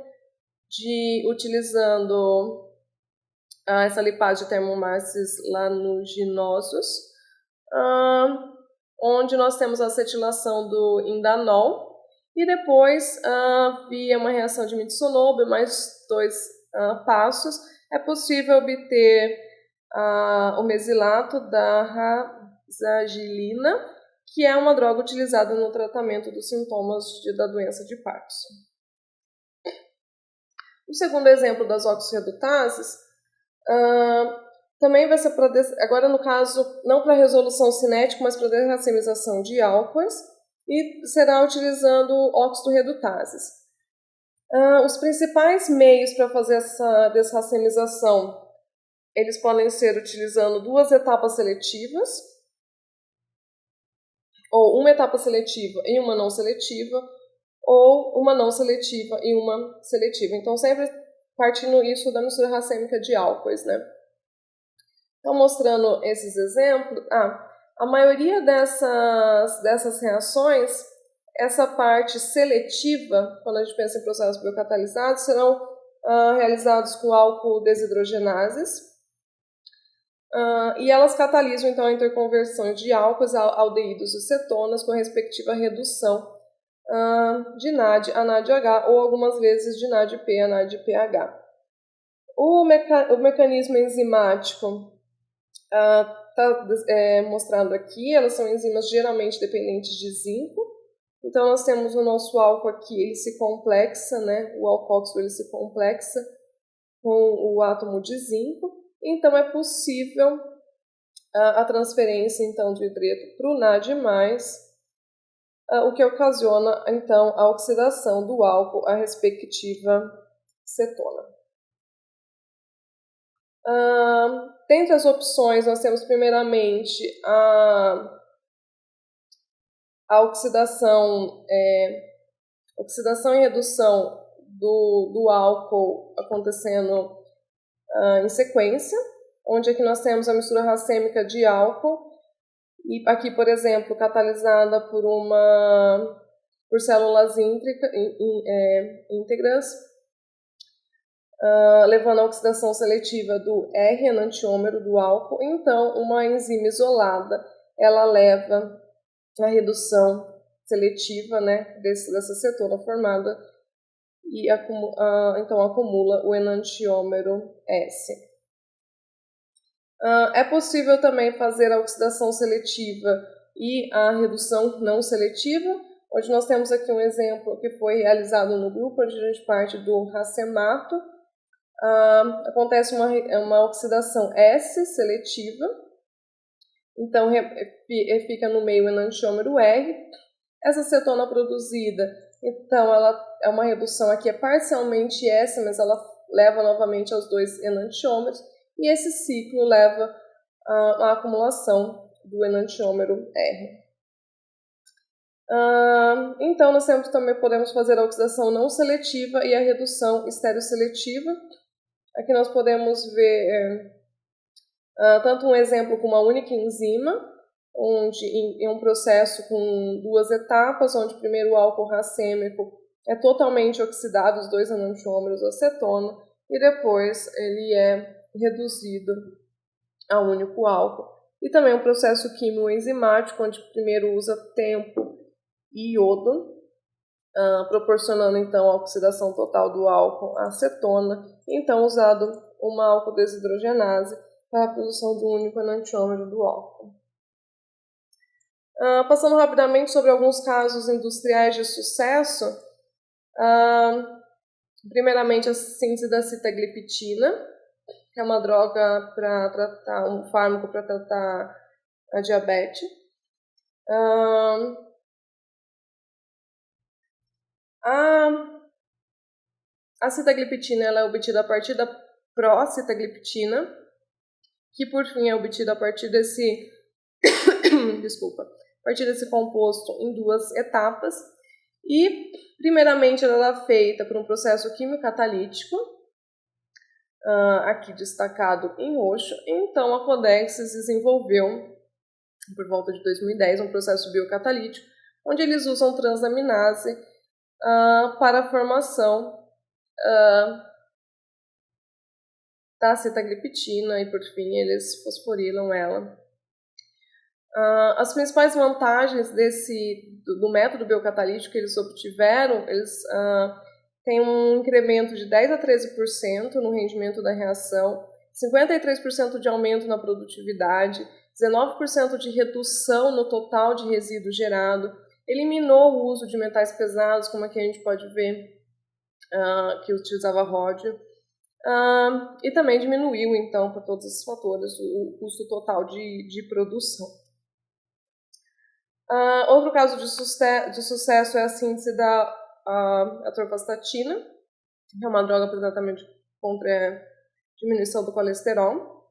de utilizando essa lipase de termomasses lanuginosos, onde nós temos a acetilação do indanol, e depois, via uma reação de Mitsunobu, mais 2 passos, é possível obter o mesilato da razagilina, que é uma droga utilizada no tratamento dos sintomas da doença de Parkinson. O segundo exemplo das oxirredutases também vai ser para, agora no caso, não para resolução cinética, mas para desracemização de álcoois, e será utilizando oxidorredutases. Os principais meios para fazer essa desracemização, eles podem ser utilizando 2 etapas seletivas, ou uma etapa seletiva e uma não seletiva, ou uma não seletiva e uma seletiva. Então, sempre partindo isso da mistura racêmica de álcoois, né? Então, mostrando esses exemplos, a maioria dessas reações, essa parte seletiva, quando a gente pensa em processos biocatalisados, serão realizados com álcool desidrogenases, e elas catalisam então a interconversão de álcoois a aldeídos e cetonas com respectiva redução de NAD a NADH, ou algumas vezes de NADP a NADPH. O mecanismo enzimático está mostrado aqui. Elas são enzimas geralmente dependentes de zinco, Então, nós temos o nosso álcool aqui, ele se complexa, né? O alcóxido ele se complexa com o átomo de zinco. Então, é possível a transferência então, de hidreto para o NAD+, o que ocasiona, então, a oxidação do álcool à respectiva cetona. Dentre as opções, nós temos primeiramente a oxidação e redução do álcool acontecendo em sequência, onde aqui nós temos a mistura racêmica de álcool, e aqui, por exemplo, catalisada por células íntegras, levando à oxidação seletiva do R enantiômero do álcool. Então, uma enzima isolada, ela leva à redução seletiva, né, dessa cetona formada e então acumula o enantiômero S. É possível também fazer a oxidação seletiva e a redução não seletiva, onde nós temos aqui um exemplo que foi realizado no grupo, onde a gente parte do racemato. Acontece uma oxidação S seletiva, então fica no meio o enantiômero R. Essa cetona produzida, então ela é uma redução aqui, é parcialmente S, mas ela leva novamente aos dois enantiômeros, e esse ciclo leva à acumulação do enantiômero R. Então, nós podemos fazer a oxidação não seletiva e a redução estereosseletiva. Aqui nós podemos ver tanto um exemplo com uma única enzima, onde em um processo com duas etapas, onde primeiro o álcool racêmico é totalmente oxidado, os dois enantiômeros à cetona, e depois ele é reduzido a um único álcool. E também um processo químico-enzimático, onde primeiro usa tempo e iodo, proporcionando então a oxidação total do álcool à cetona, então usado uma álcool desidrogenase para a produção do único enantiômero do álcool. Passando rapidamente sobre alguns casos industriais de sucesso, primeiramente a síntese da sitagliptina, que é uma droga para tratar, um fármaco para tratar a diabetes. A sitagliptina ela é obtida a partir da procitagliptina, que por fim é obtida a partir desse a partir desse composto em duas etapas. E primeiramente ela é feita por um processo químico-catalítico, aqui destacado em roxo. Então a Codexis desenvolveu, por volta de 2010, um processo biocatalítico, onde eles usam transaminase para a formação da sitagliptina, e por fim eles fosforilam ela. As principais vantagens do método biocatalítico que eles obtiveram, eles têm um incremento de 10 a 13% no rendimento da reação, 53% de aumento na produtividade, 19% de redução no total de resíduo gerado, eliminou o uso de metais pesados, como aqui a gente pode ver, que utilizava ródio, e também diminuiu, então, por todos esses fatores, o custo total de produção. Outro caso de sucesso é a síntese da atorvastatina, que é uma droga para tratamento contra a diminuição do colesterol.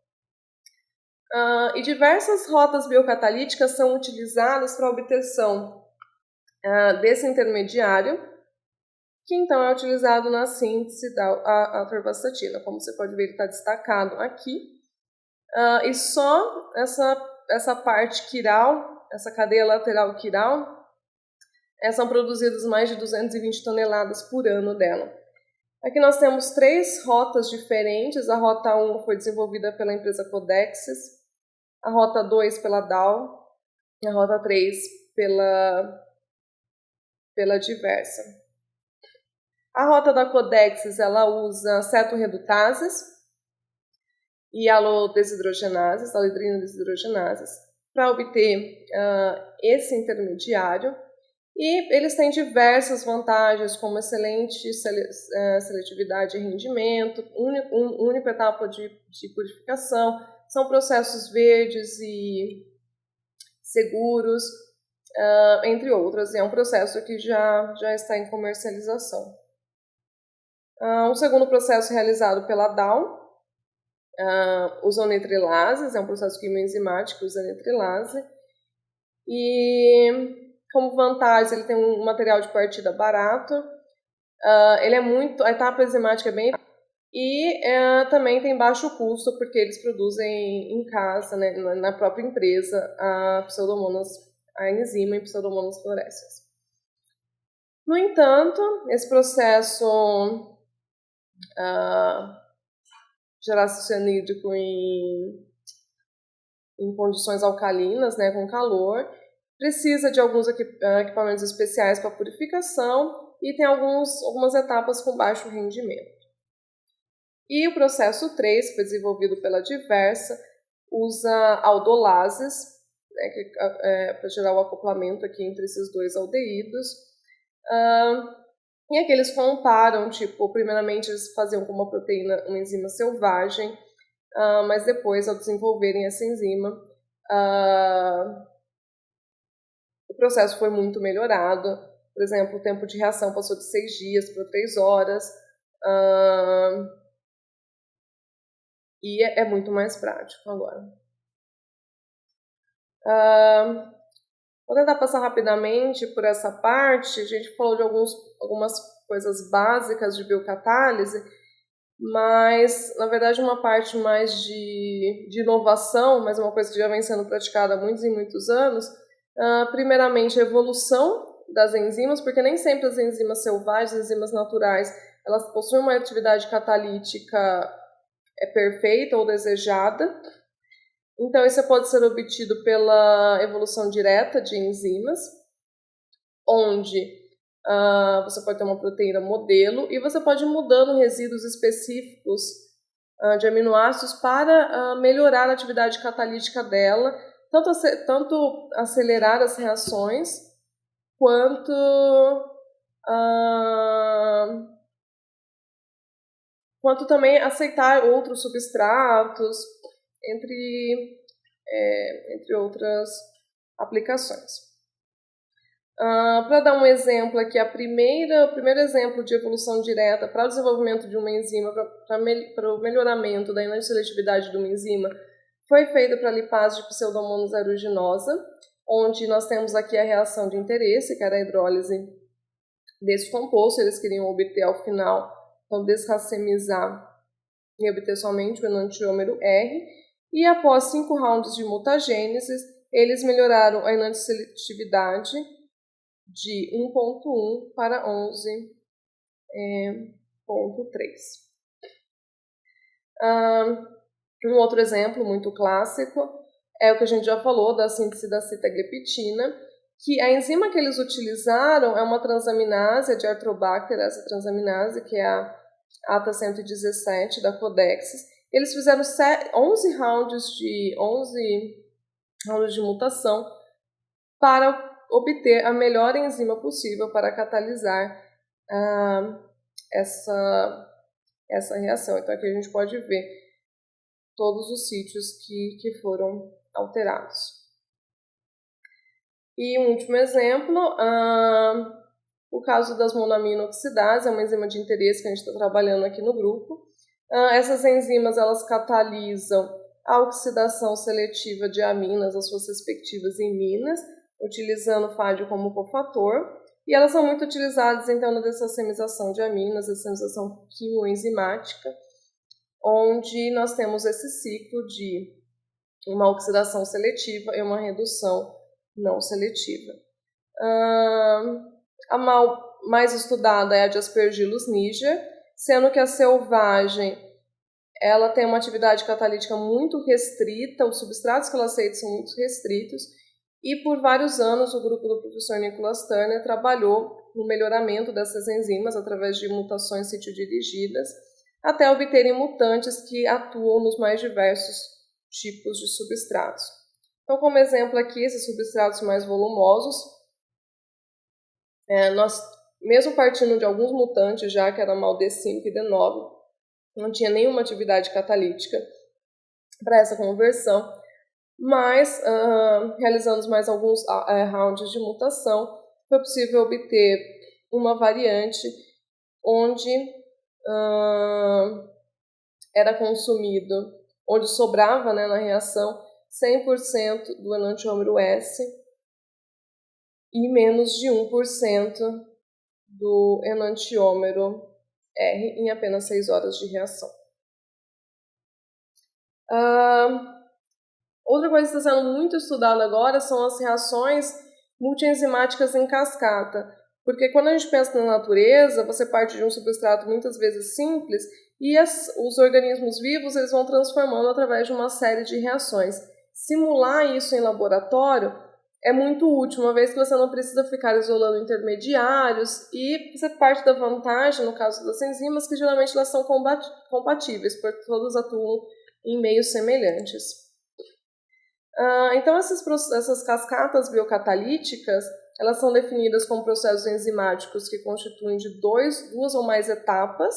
E diversas rotas biocatalíticas são utilizadas para a obtenção desse intermediário, que então é utilizado na síntese da atorvastatina. Como você pode ver, ele está destacado aqui. E só essa parte quiral, essa cadeia lateral quiral, são produzidas mais de 220 toneladas por ano dela. Aqui nós temos 3 rotas diferentes. A rota 1 foi desenvolvida pela empresa Codexis, a rota 2 pela Dow, e a rota 3 pela Diversa. A rota da Codexis ela usa cetorredutases e alodesidrogenases, alidrina desidrogenases, para obter esse intermediário. E eles têm diversas vantagens, como excelente seletividade e rendimento, única etapa de purificação, são processos verdes e seguros, entre outras. E é um processo que já está em comercialização. Um segundo processo realizado pela Dow, usa nitrilases, é um processo quimioenzimático, usa nitrilase. E como vantagem, ele tem um material de partida barato, ele é muito, a etapa enzimática é bem, e também tem baixo custo, porque eles produzem em casa, né, na própria empresa, a enzima em Pseudomonas fluorescens. No entanto, esse processo de ácido cianídrico em condições alcalinas, né, com calor, precisa de alguns equipamentos especiais para purificação e tem algumas etapas com baixo rendimento. E o processo 3, que foi desenvolvido pela Diversa, usa aldolases, né, para gerar o acoplamento aqui entre esses dois aldeídos. E aqui eles comparam, primeiramente eles faziam com uma proteína, uma enzima selvagem, mas depois, ao desenvolverem essa enzima, o processo foi muito melhorado. Por exemplo, o tempo de reação passou de 6 dias para 3 horas, e é muito mais prático agora. Vou tentar passar rapidamente por essa parte. A gente falou de algumas coisas básicas de biocatálise, mas, na verdade, uma parte mais de inovação, mas uma coisa que já vem sendo praticada há muitos e muitos anos. Primeiramente, a evolução das enzimas, porque nem sempre as enzimas selvagens, as enzimas naturais, elas possuem uma atividade catalítica perfeita ou desejada. Então, isso pode ser obtido pela evolução direta de enzimas, onde você pode ter uma proteína modelo e você pode ir mudando resíduos específicos de aminoácidos para melhorar a atividade catalítica dela, tanto acelerar as reações, quanto também aceitar outros substratos, entre outras aplicações. Para dar um exemplo aqui, o primeiro exemplo de evolução direta para o desenvolvimento de uma enzima, para o melhoramento da seletividade de uma enzima, foi feito para a lipase de Pseudomonas aeruginosa, onde nós temos aqui a reação de interesse, que era a hidrólise desse composto. Eles queriam obter ao final, então desracemizar e obter somente o enantiômero R, e após 5 rounds de mutagênese, eles melhoraram a enantioseletividade de 1.1 para 11.3. Um outro exemplo muito clássico é o que a gente já falou da síntese da sitagliptina, que a enzima que eles utilizaram é uma transaminase de Arthrobacter, essa transaminase, que é a ATA117 da Codexis. Eles fizeram 11 rounds de mutação para obter a melhor enzima possível para catalisar essa reação. Então aqui a gente pode ver todos os sítios que foram alterados. E um último exemplo, o caso das monoaminoxidases, é uma enzima de interesse que a gente está trabalhando aqui no grupo. Essas enzimas, elas catalisam a oxidação seletiva de aminas, as suas respectivas iminas, utilizando o FAD como cofator, e elas são muito utilizadas então na desracemização de aminas, desracemização quimioenzimática, onde nós temos esse ciclo de uma oxidação seletiva e uma redução não seletiva. A mais estudada é a de Aspergillus niger, sendo que a selvagem ela tem uma atividade catalítica muito restrita, os substratos que ela aceita são muito restritos, e por vários anos o grupo do professor Nicholas Turner trabalhou no melhoramento dessas enzimas através de mutações sítio-dirigidas, até obterem mutantes que atuam nos mais diversos tipos de substratos. Então, como exemplo aqui, esses substratos mais volumosos, Nós, mesmo partindo de alguns mutantes já, que era mal D5 e D9, não tinha nenhuma atividade catalítica para essa conversão, mas realizando mais alguns rounds de mutação, foi possível obter uma variante onde era consumido, onde sobrava, né, na reação 100% do enantiômero S e menos de 1% do enantiômero R em apenas 6 horas de reação. Outra coisa que está sendo muito estudada agora são as reações multienzimáticas em cascata, porque quando a gente pensa na natureza, você parte de um substrato muitas vezes simples e os organismos vivos eles vão transformando através de uma série de reações. Simular isso em laboratório é muito útil, uma vez que você não precisa ficar isolando intermediários e você parte da vantagem, no caso das enzimas, que geralmente elas são compatíveis, porque todas atuam em meios semelhantes. Então, essas cascatas biocatalíticas, elas são definidas como processos enzimáticos que constituem de duas ou mais etapas,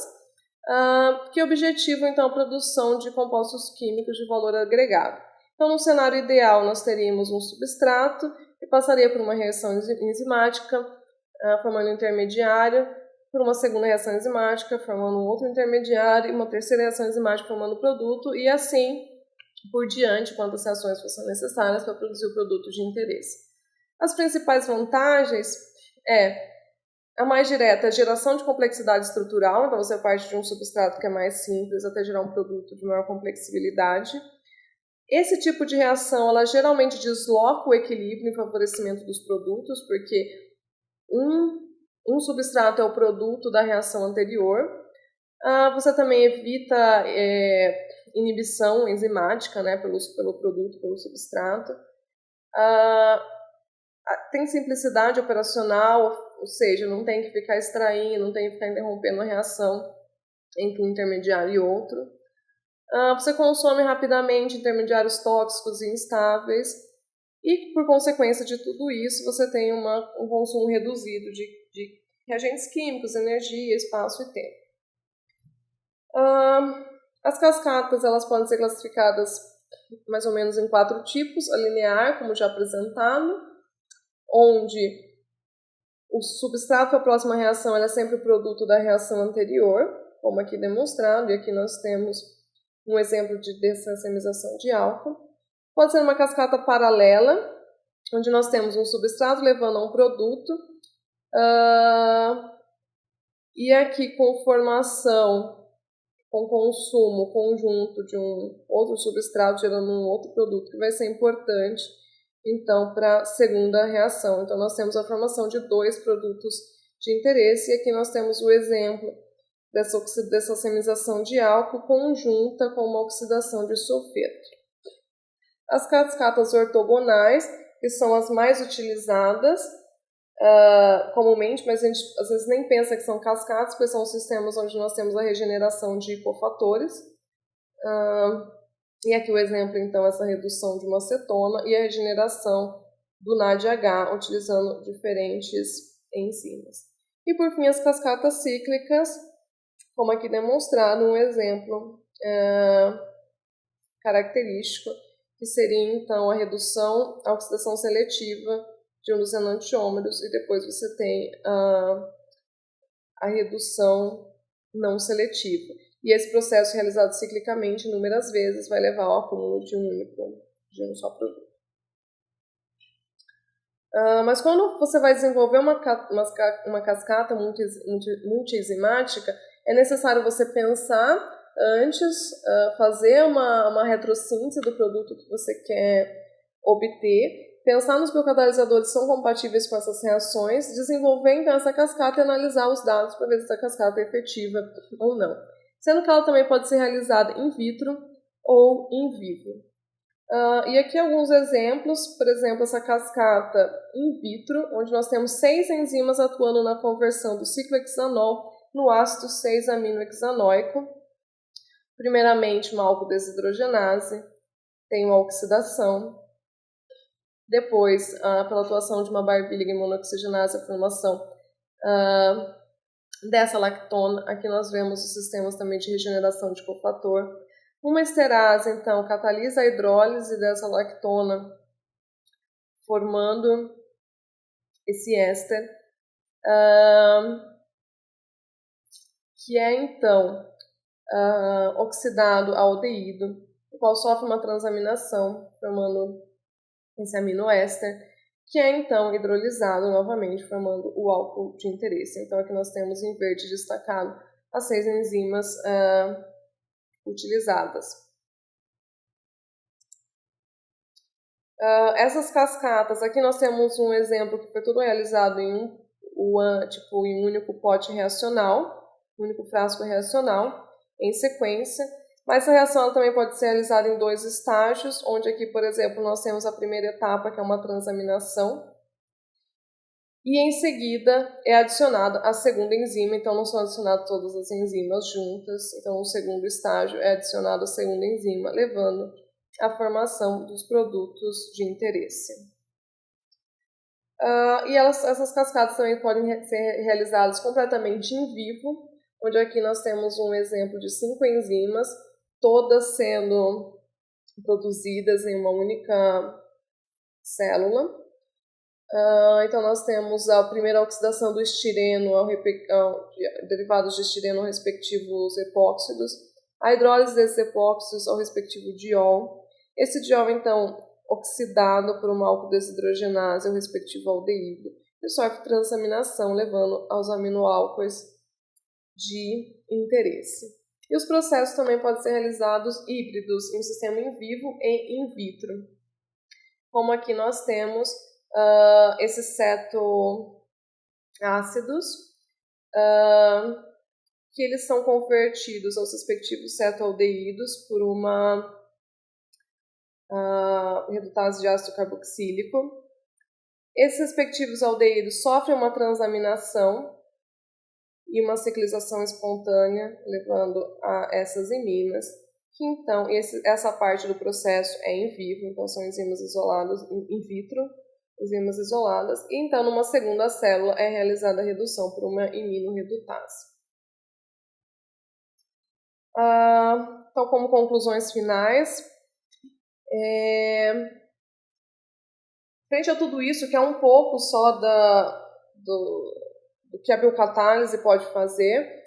que objetivam, então, a produção de compostos químicos de valor agregado. Então, no cenário ideal, nós teríamos um substrato que passaria por uma reação enzimática, formando um intermediário, por uma segunda reação enzimática, formando um outro intermediário, e uma terceira reação enzimática, formando o produto, e assim por diante, quantas reações fossem necessárias para produzir o produto de interesse. As principais vantagens a mais direta, a geração de complexidade estrutural, então você parte de um substrato que é mais simples até gerar um produto de maior complexibilidade. Esse tipo de reação, ela geralmente desloca o equilíbrio em favorecimento dos produtos, porque um substrato é o produto da reação anterior. Você também evita inibição enzimática, né, pelo produto, pelo substrato. Tem simplicidade operacional, ou seja, não tem que ficar extraindo, não tem que ficar interrompendo a reação entre um intermediário e outro. Você consome rapidamente intermediários tóxicos e instáveis e, por consequência de tudo isso, você tem um consumo reduzido de reagentes químicos, energia, espaço e tempo. As cascatas elas podem ser classificadas mais ou menos em 4 tipos: a linear, como já apresentado, onde o substrato para a próxima reação é sempre o produto da reação anterior, como aqui demonstrado, e aqui nós temos um exemplo de desracemização de álcool. Pode ser uma cascata paralela, onde nós temos um substrato levando a um produto, e aqui com formação, com consumo conjunto de um outro substrato gerando um outro produto que vai ser importante, então, para a segunda reação. Então, nós temos a formação de 2 produtos de interesse, e aqui nós temos o exemplo dessa racemização de álcool conjunta com uma oxidação de sulfeto. As cascatas ortogonais, que são as mais utilizadas comumente, mas a gente às vezes nem pensa que são cascatas, porque são sistemas onde nós temos a regeneração de cofatores. E aqui o exemplo, então, é essa redução de uma cetona e a regeneração do NADH, utilizando diferentes enzimas. E, por fim, as cascatas cíclicas, como aqui demonstrado, um exemplo característico, que seria, então, a redução, a oxidação seletiva de um dos enantiômeros, e depois você tem a redução não seletiva. E esse processo realizado ciclicamente inúmeras vezes vai levar ao acúmulo de um só produto. Mas quando você vai desenvolver uma cascata multienzimática, é necessário você pensar antes, fazer uma retrossíntese do produto que você quer obter, pensar nos biocatalisadores que são compatíveis com essas reações, desenvolver então essa cascata e analisar os dados para ver se essa cascata é efetiva ou não. Sendo que ela também pode ser realizada in vitro ou in vivo. E aqui alguns exemplos, por exemplo, essa cascata in vitro, onde nós temos 6 enzimas atuando na conversão do ciclohexanol no ácido 6-aminohexanoico. Primeiramente, uma alcodesidrogenase, tem uma oxidação. Depois, pela atuação de uma barbilha monoxigenase, a formação dessa lactona. Aqui nós vemos os sistemas também de regeneração de cofator. Uma esterase, então, catalisa a hidrólise dessa lactona, formando esse éster, que é, então, oxidado ao aldeído, o qual sofre uma transaminação, formando esse aminoéster, que é, então, hidrolisado novamente, formando o álcool de interesse. Então, aqui nós temos em verde destacado as 6 enzimas utilizadas. Essas cascatas, aqui nós temos um exemplo que foi tudo realizado em um único pote reacional, um único frasco reacional, em sequência, mas essa reação ela também pode ser realizada em 2 estágios, onde aqui, por exemplo, nós temos a primeira etapa, que é uma transaminação, e em seguida é adicionada a segunda enzima, então não são adicionadas todas as enzimas juntas, então no segundo estágio é adicionada a segunda enzima, levando à formação dos produtos de interesse. E essas cascatas também podem ser realizadas completamente em vivo, onde aqui nós temos um exemplo de 5 enzimas, todas sendo produzidas em uma única célula. Então nós temos a primeira oxidação do estireno, derivados de estireno ao respectivos epóxidos, a hidrólise desses epóxidos ao respectivo diol. Esse diol, então, oxidado por uma álcool desidrogenase ao respectivo aldeído, e sofre transaminação, levando aos aminoálcoois de interesse. E os processos também podem ser realizados híbridos, em sistema in vivo e in vitro. Como aqui nós temos esses cetoácidos, que eles são convertidos aos respectivos cetoaldeídos por uma redutase de ácido carboxílico. Esses respectivos aldeídos sofrem uma transaminação e uma ciclização espontânea, levando a essas iminas, que então essa parte do processo é em vivo, então são enzimas isoladas, in vitro, enzimas isoladas, e então numa segunda célula é realizada a redução por uma iminorredutase. Então, como conclusões finais, frente a tudo isso, que é um pouco só do que a biocatálise pode fazer,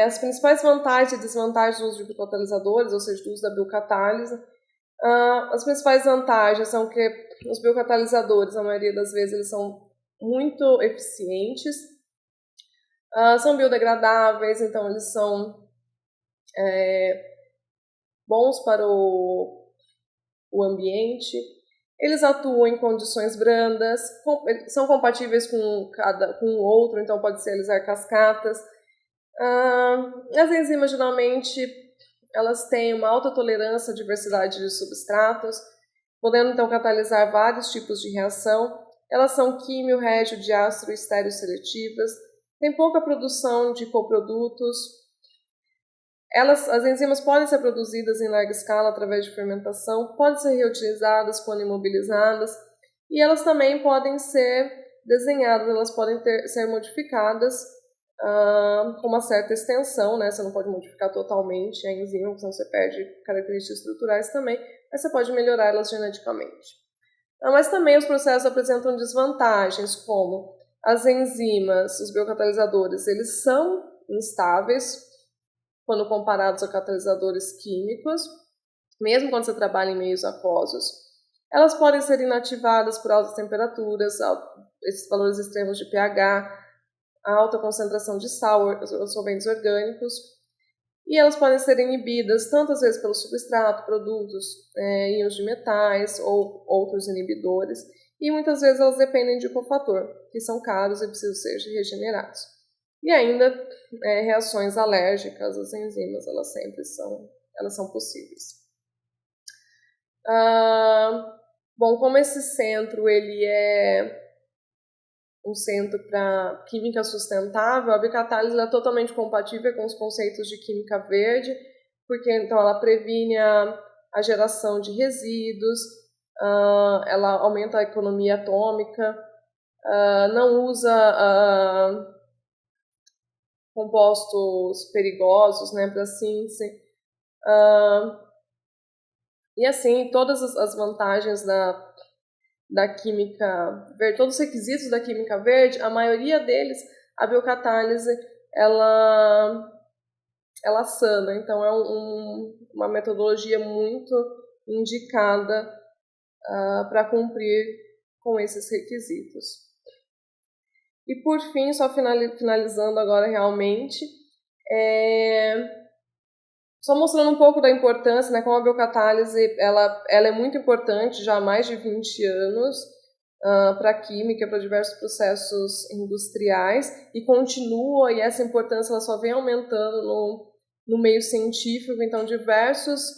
as principais vantagens e desvantagens do uso de biocatalisadores, ou seja, do uso da biocatálise. As principais vantagens são que os biocatalisadores, a maioria das vezes, eles são muito eficientes, são biodegradáveis, então eles são bons para o ambiente. Eles atuam em condições brandas, são compatíveis com o outro, então pode-se realizar cascatas. As enzimas, geralmente, elas têm uma alta tolerância à diversidade de substratos, podendo, então, catalisar vários tipos de reação. Elas são quimio-regio, diástro e estéreo-seletivas, têm pouca produção de coprodutos. As enzimas podem ser produzidas em larga escala através de fermentação, podem ser reutilizadas quando imobilizadas, e elas também podem ser desenhadas, elas podem ser modificadas com uma certa extensão, né? Você não pode modificar totalmente a enzima, senão você perde características estruturais também, mas você pode melhorar elas geneticamente. Mas também os processos apresentam desvantagens, como as enzimas, os biocatalisadores, eles são instáveis quando comparados a catalisadores químicos, mesmo quando você trabalha em meios aquosos. Elas podem ser inativadas por altas temperaturas, esses valores extremos de pH, alta concentração de sal, solventes orgânicos, e elas podem ser inibidas tantas vezes pelo substrato, produtos, íons de metais ou outros inibidores, e muitas vezes elas dependem de cofator, que são caros e precisam ser regenerados. E ainda reações alérgicas às enzimas, elas são possíveis. Bom, como esse centro ele é um centro para química sustentável, a biocatálise é totalmente compatível com os conceitos de química verde, porque então ela previne a geração de resíduos, ela aumenta a economia atômica, não usa compostos perigosos, né, para a síntese. E assim, todas as vantagens da química verde, todos os requisitos da química verde, a maioria deles, a biocatálise, ela sana. Então, é uma metodologia muito indicada para cumprir com esses requisitos. E, por fim, só finalizando agora realmente, só mostrando um pouco da importância, né, como a biocatálise ela é muito importante já há mais de 20 anos para a química, para diversos processos industriais, e continua, e essa importância ela só vem aumentando no meio científico. Então diversas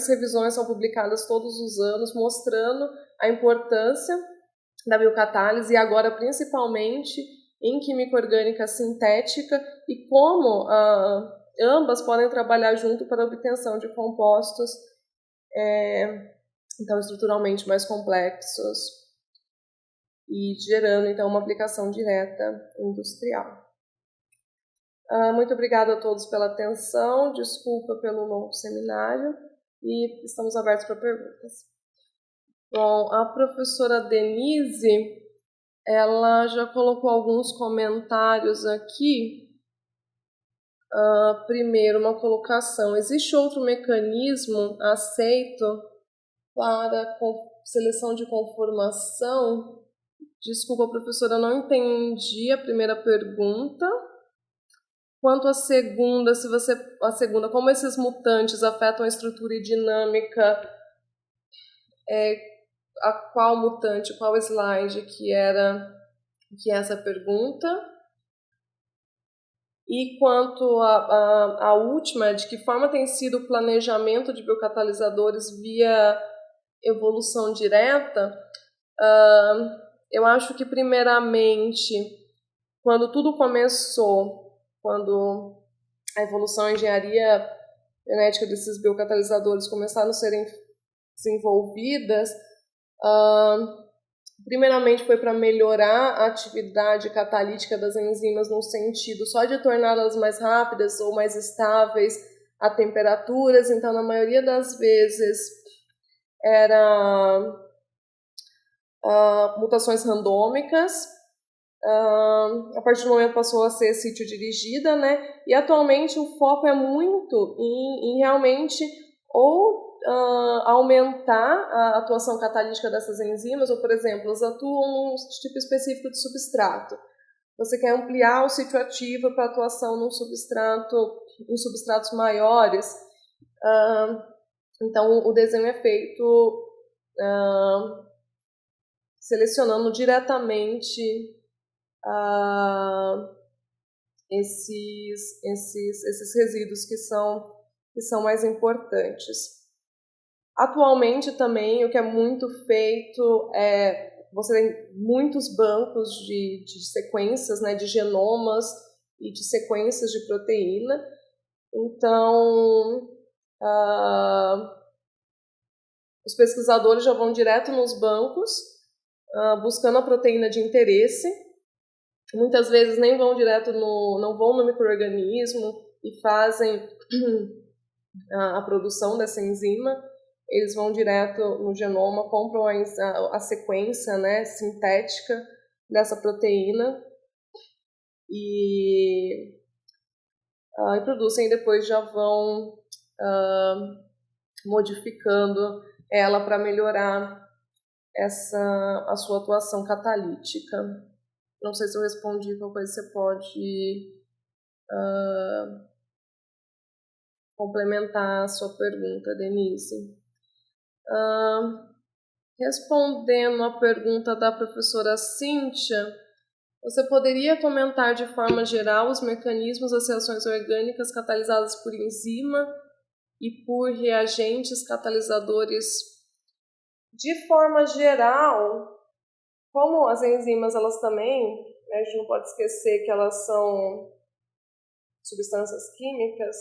revisões são publicadas todos os anos mostrando a importância da biocatálise, e agora principalmente em química orgânica sintética, e como ambas podem trabalhar junto para a obtenção de compostos então estruturalmente mais complexos e gerando então uma aplicação direta industrial. Muito obrigada a todos pela atenção, desculpa pelo longo seminário e estamos abertos para perguntas. Bom, a professora Denise, ela já colocou alguns comentários aqui. Primeiro, uma colocação: existe outro mecanismo aceito para seleção de conformação? Desculpa, professora, eu não entendi a primeira pergunta. Quanto à segunda, como esses mutantes afetam a estrutura e dinâmica, a qual mutante, qual slide que é essa pergunta? E quanto à última, de que forma tem sido o planejamento de biocatalisadores via evolução direta? Eu acho que, primeiramente, quando tudo começou, quando a evolução em engenharia genética desses biocatalisadores começaram a serem desenvolvidas, primeiramente foi para melhorar a atividade catalítica das enzimas no sentido só de torná-las mais rápidas ou mais estáveis a temperaturas. Então, na maioria das vezes, era mutações randômicas. A partir do momento passou a ser sítio dirigida, né? E atualmente o foco é muito em realmente ou aumentar a atuação catalítica dessas enzimas, ou, por exemplo, elas atuam num tipo específico de substrato. Você quer ampliar o sítio ativo para atuação em substratos maiores. Então, o desenho é feito selecionando diretamente esses resíduos que são mais importantes. Atualmente também o que é muito feito você tem muitos bancos de sequências, né, de genomas e de sequências de proteína. Então, os pesquisadores já vão direto nos bancos buscando a proteína de interesse. Muitas vezes nem vão direto não vão no micro-organismo e fazem a produção dessa enzima. Eles vão direto no genoma, compram a sequência, né, sintética dessa proteína e produzem, e depois já vão modificando ela para melhorar a sua atuação catalítica. Não sei se eu respondi, qualquer coisa você pode complementar a sua pergunta, Denise. Respondendo à pergunta da professora Cíntia, você poderia comentar de forma geral os mecanismos das reações orgânicas catalisadas por enzima e por reagentes catalisadores? De forma geral, como as enzimas, elas também, né, a gente não pode esquecer que elas são substâncias químicas,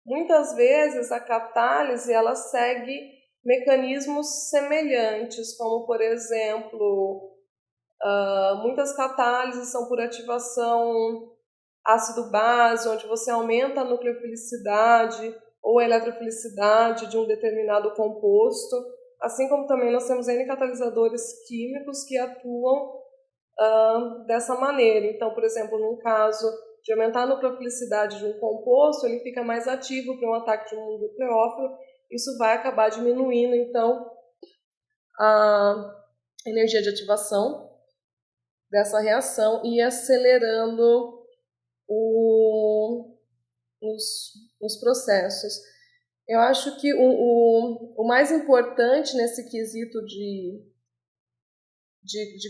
muitas vezes a catálise ela segue mecanismos semelhantes, como, por exemplo, Muitas catálises são por ativação ácido-base, onde você aumenta a nucleofilicidade ou a eletrofilicidade de um determinado composto, assim como também nós temos N catalisadores químicos que atuam dessa maneira. Então, por exemplo, no caso de aumentar a nucleofilicidade de um composto, ele fica mais ativo para um ataque de um nucleófilo, isso vai acabar diminuindo, então, a energia de ativação dessa reação e acelerando os processos. Eu acho que o mais importante nesse quesito de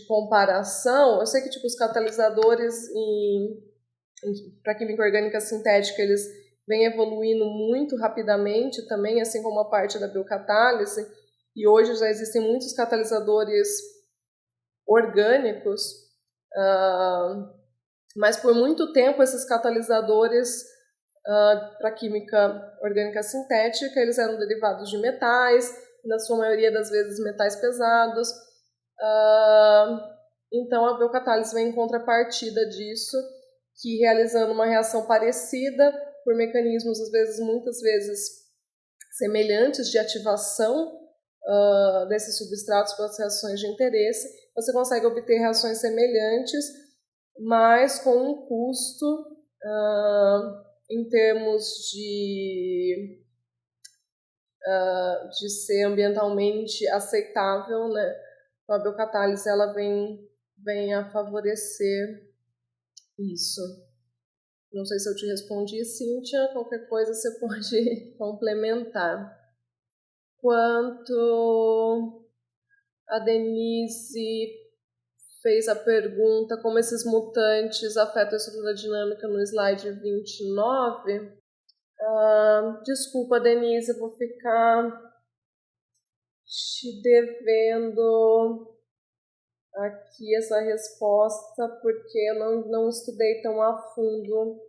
comparação, eu sei que tipo, os catalisadores para química orgânica sintética, eles vêm evoluindo muito rapidamente também, assim como a parte da biocatálise, e hoje já existem muitos catalisadores orgânicos, mas por muito tempo esses catalisadores para química orgânica sintética, eles eram derivados de metais, na sua maioria das vezes metais pesados. Então a biocatálise vem em contrapartida disso, que realizando uma reação parecida, por mecanismos muitas vezes semelhantes de ativação desses substratos pelas reações de interesse, você consegue obter reações semelhantes, mas com um custo em termos de ser ambientalmente aceitável, né? Então, a biocatálise ela vem a favorecer isso. Não sei se eu te respondi, Cíntia, qualquer coisa você pode complementar. Quanto a Denise fez a pergunta como esses mutantes afetam a estrutura dinâmica no slide 29. Desculpa, Denise, eu vou ficar te devendo aqui essa resposta, porque eu não estudei tão a fundo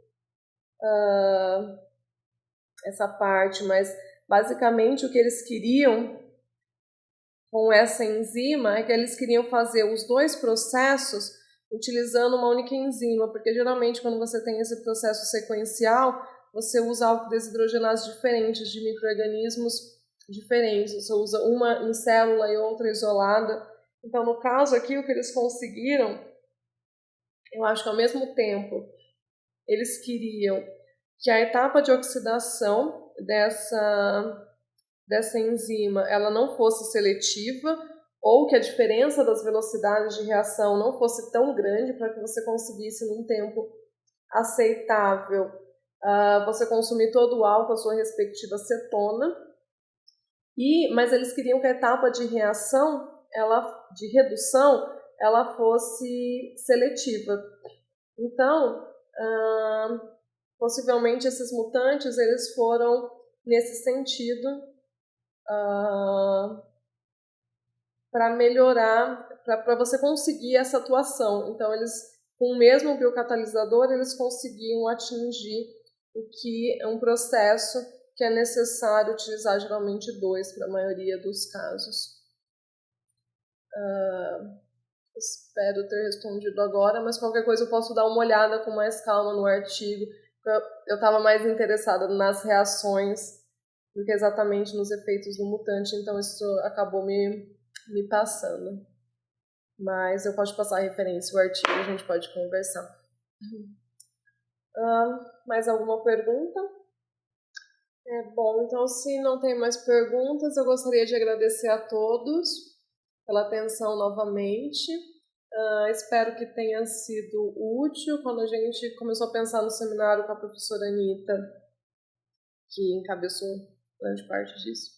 essa parte, mas basicamente o que eles queriam com essa enzima é que eles queriam fazer os dois processos utilizando uma única enzima, porque geralmente quando você tem esse processo sequencial, você usa alquidesidrogenases diferentes de micro-organismos diferentes, você usa uma em célula e outra isolada. Então, no caso aqui, o que eles conseguiram, eu acho que ao mesmo tempo, eles queriam que a etapa de oxidação dessa enzima ela não fosse seletiva, ou que a diferença das velocidades de reação não fosse tão grande para que você conseguisse, num tempo aceitável, você consumir todo o álcool, a sua respectiva cetona. Mas eles queriam que a etapa de reação, de redução, ela fosse seletiva. Então, possivelmente esses mutantes eles foram nesse sentido para melhorar, para você conseguir essa atuação. Então, eles, com o mesmo biocatalisador, eles conseguiam atingir o que é um processo que é necessário utilizar geralmente dois para a maioria dos casos. Espero ter respondido agora, mas qualquer coisa eu posso dar uma olhada com mais calma no artigo. Eu estava mais interessada nas reações do que exatamente nos efeitos do mutante, então isso acabou me passando. Mas eu posso passar a referência, o artigo, a gente pode conversar. Mais alguma pergunta? Bom, então se não tem mais perguntas, eu gostaria de agradecer a todos pela atenção novamente. Espero que tenha sido útil. Quando a gente começou a pensar no seminário com a professora Anitta, que encabeçou grande parte disso,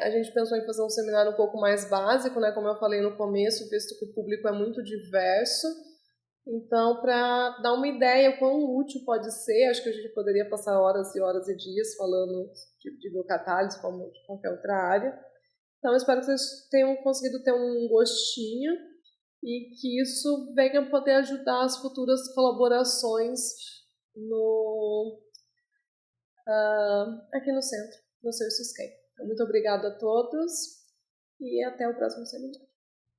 a gente pensou em fazer um seminário um pouco mais básico, né? Como eu falei no começo, visto que o público é muito diverso. Então, para dar uma ideia quão útil pode ser, acho que a gente poderia passar horas e horas e dias falando de biocatálise, como de qualquer outra área. Então, espero que vocês tenham conseguido ter um gostinho e que isso venha poder ajudar as futuras colaborações aqui no centro, no seu Syscam. Então, muito obrigada a todos e até o próximo seminário.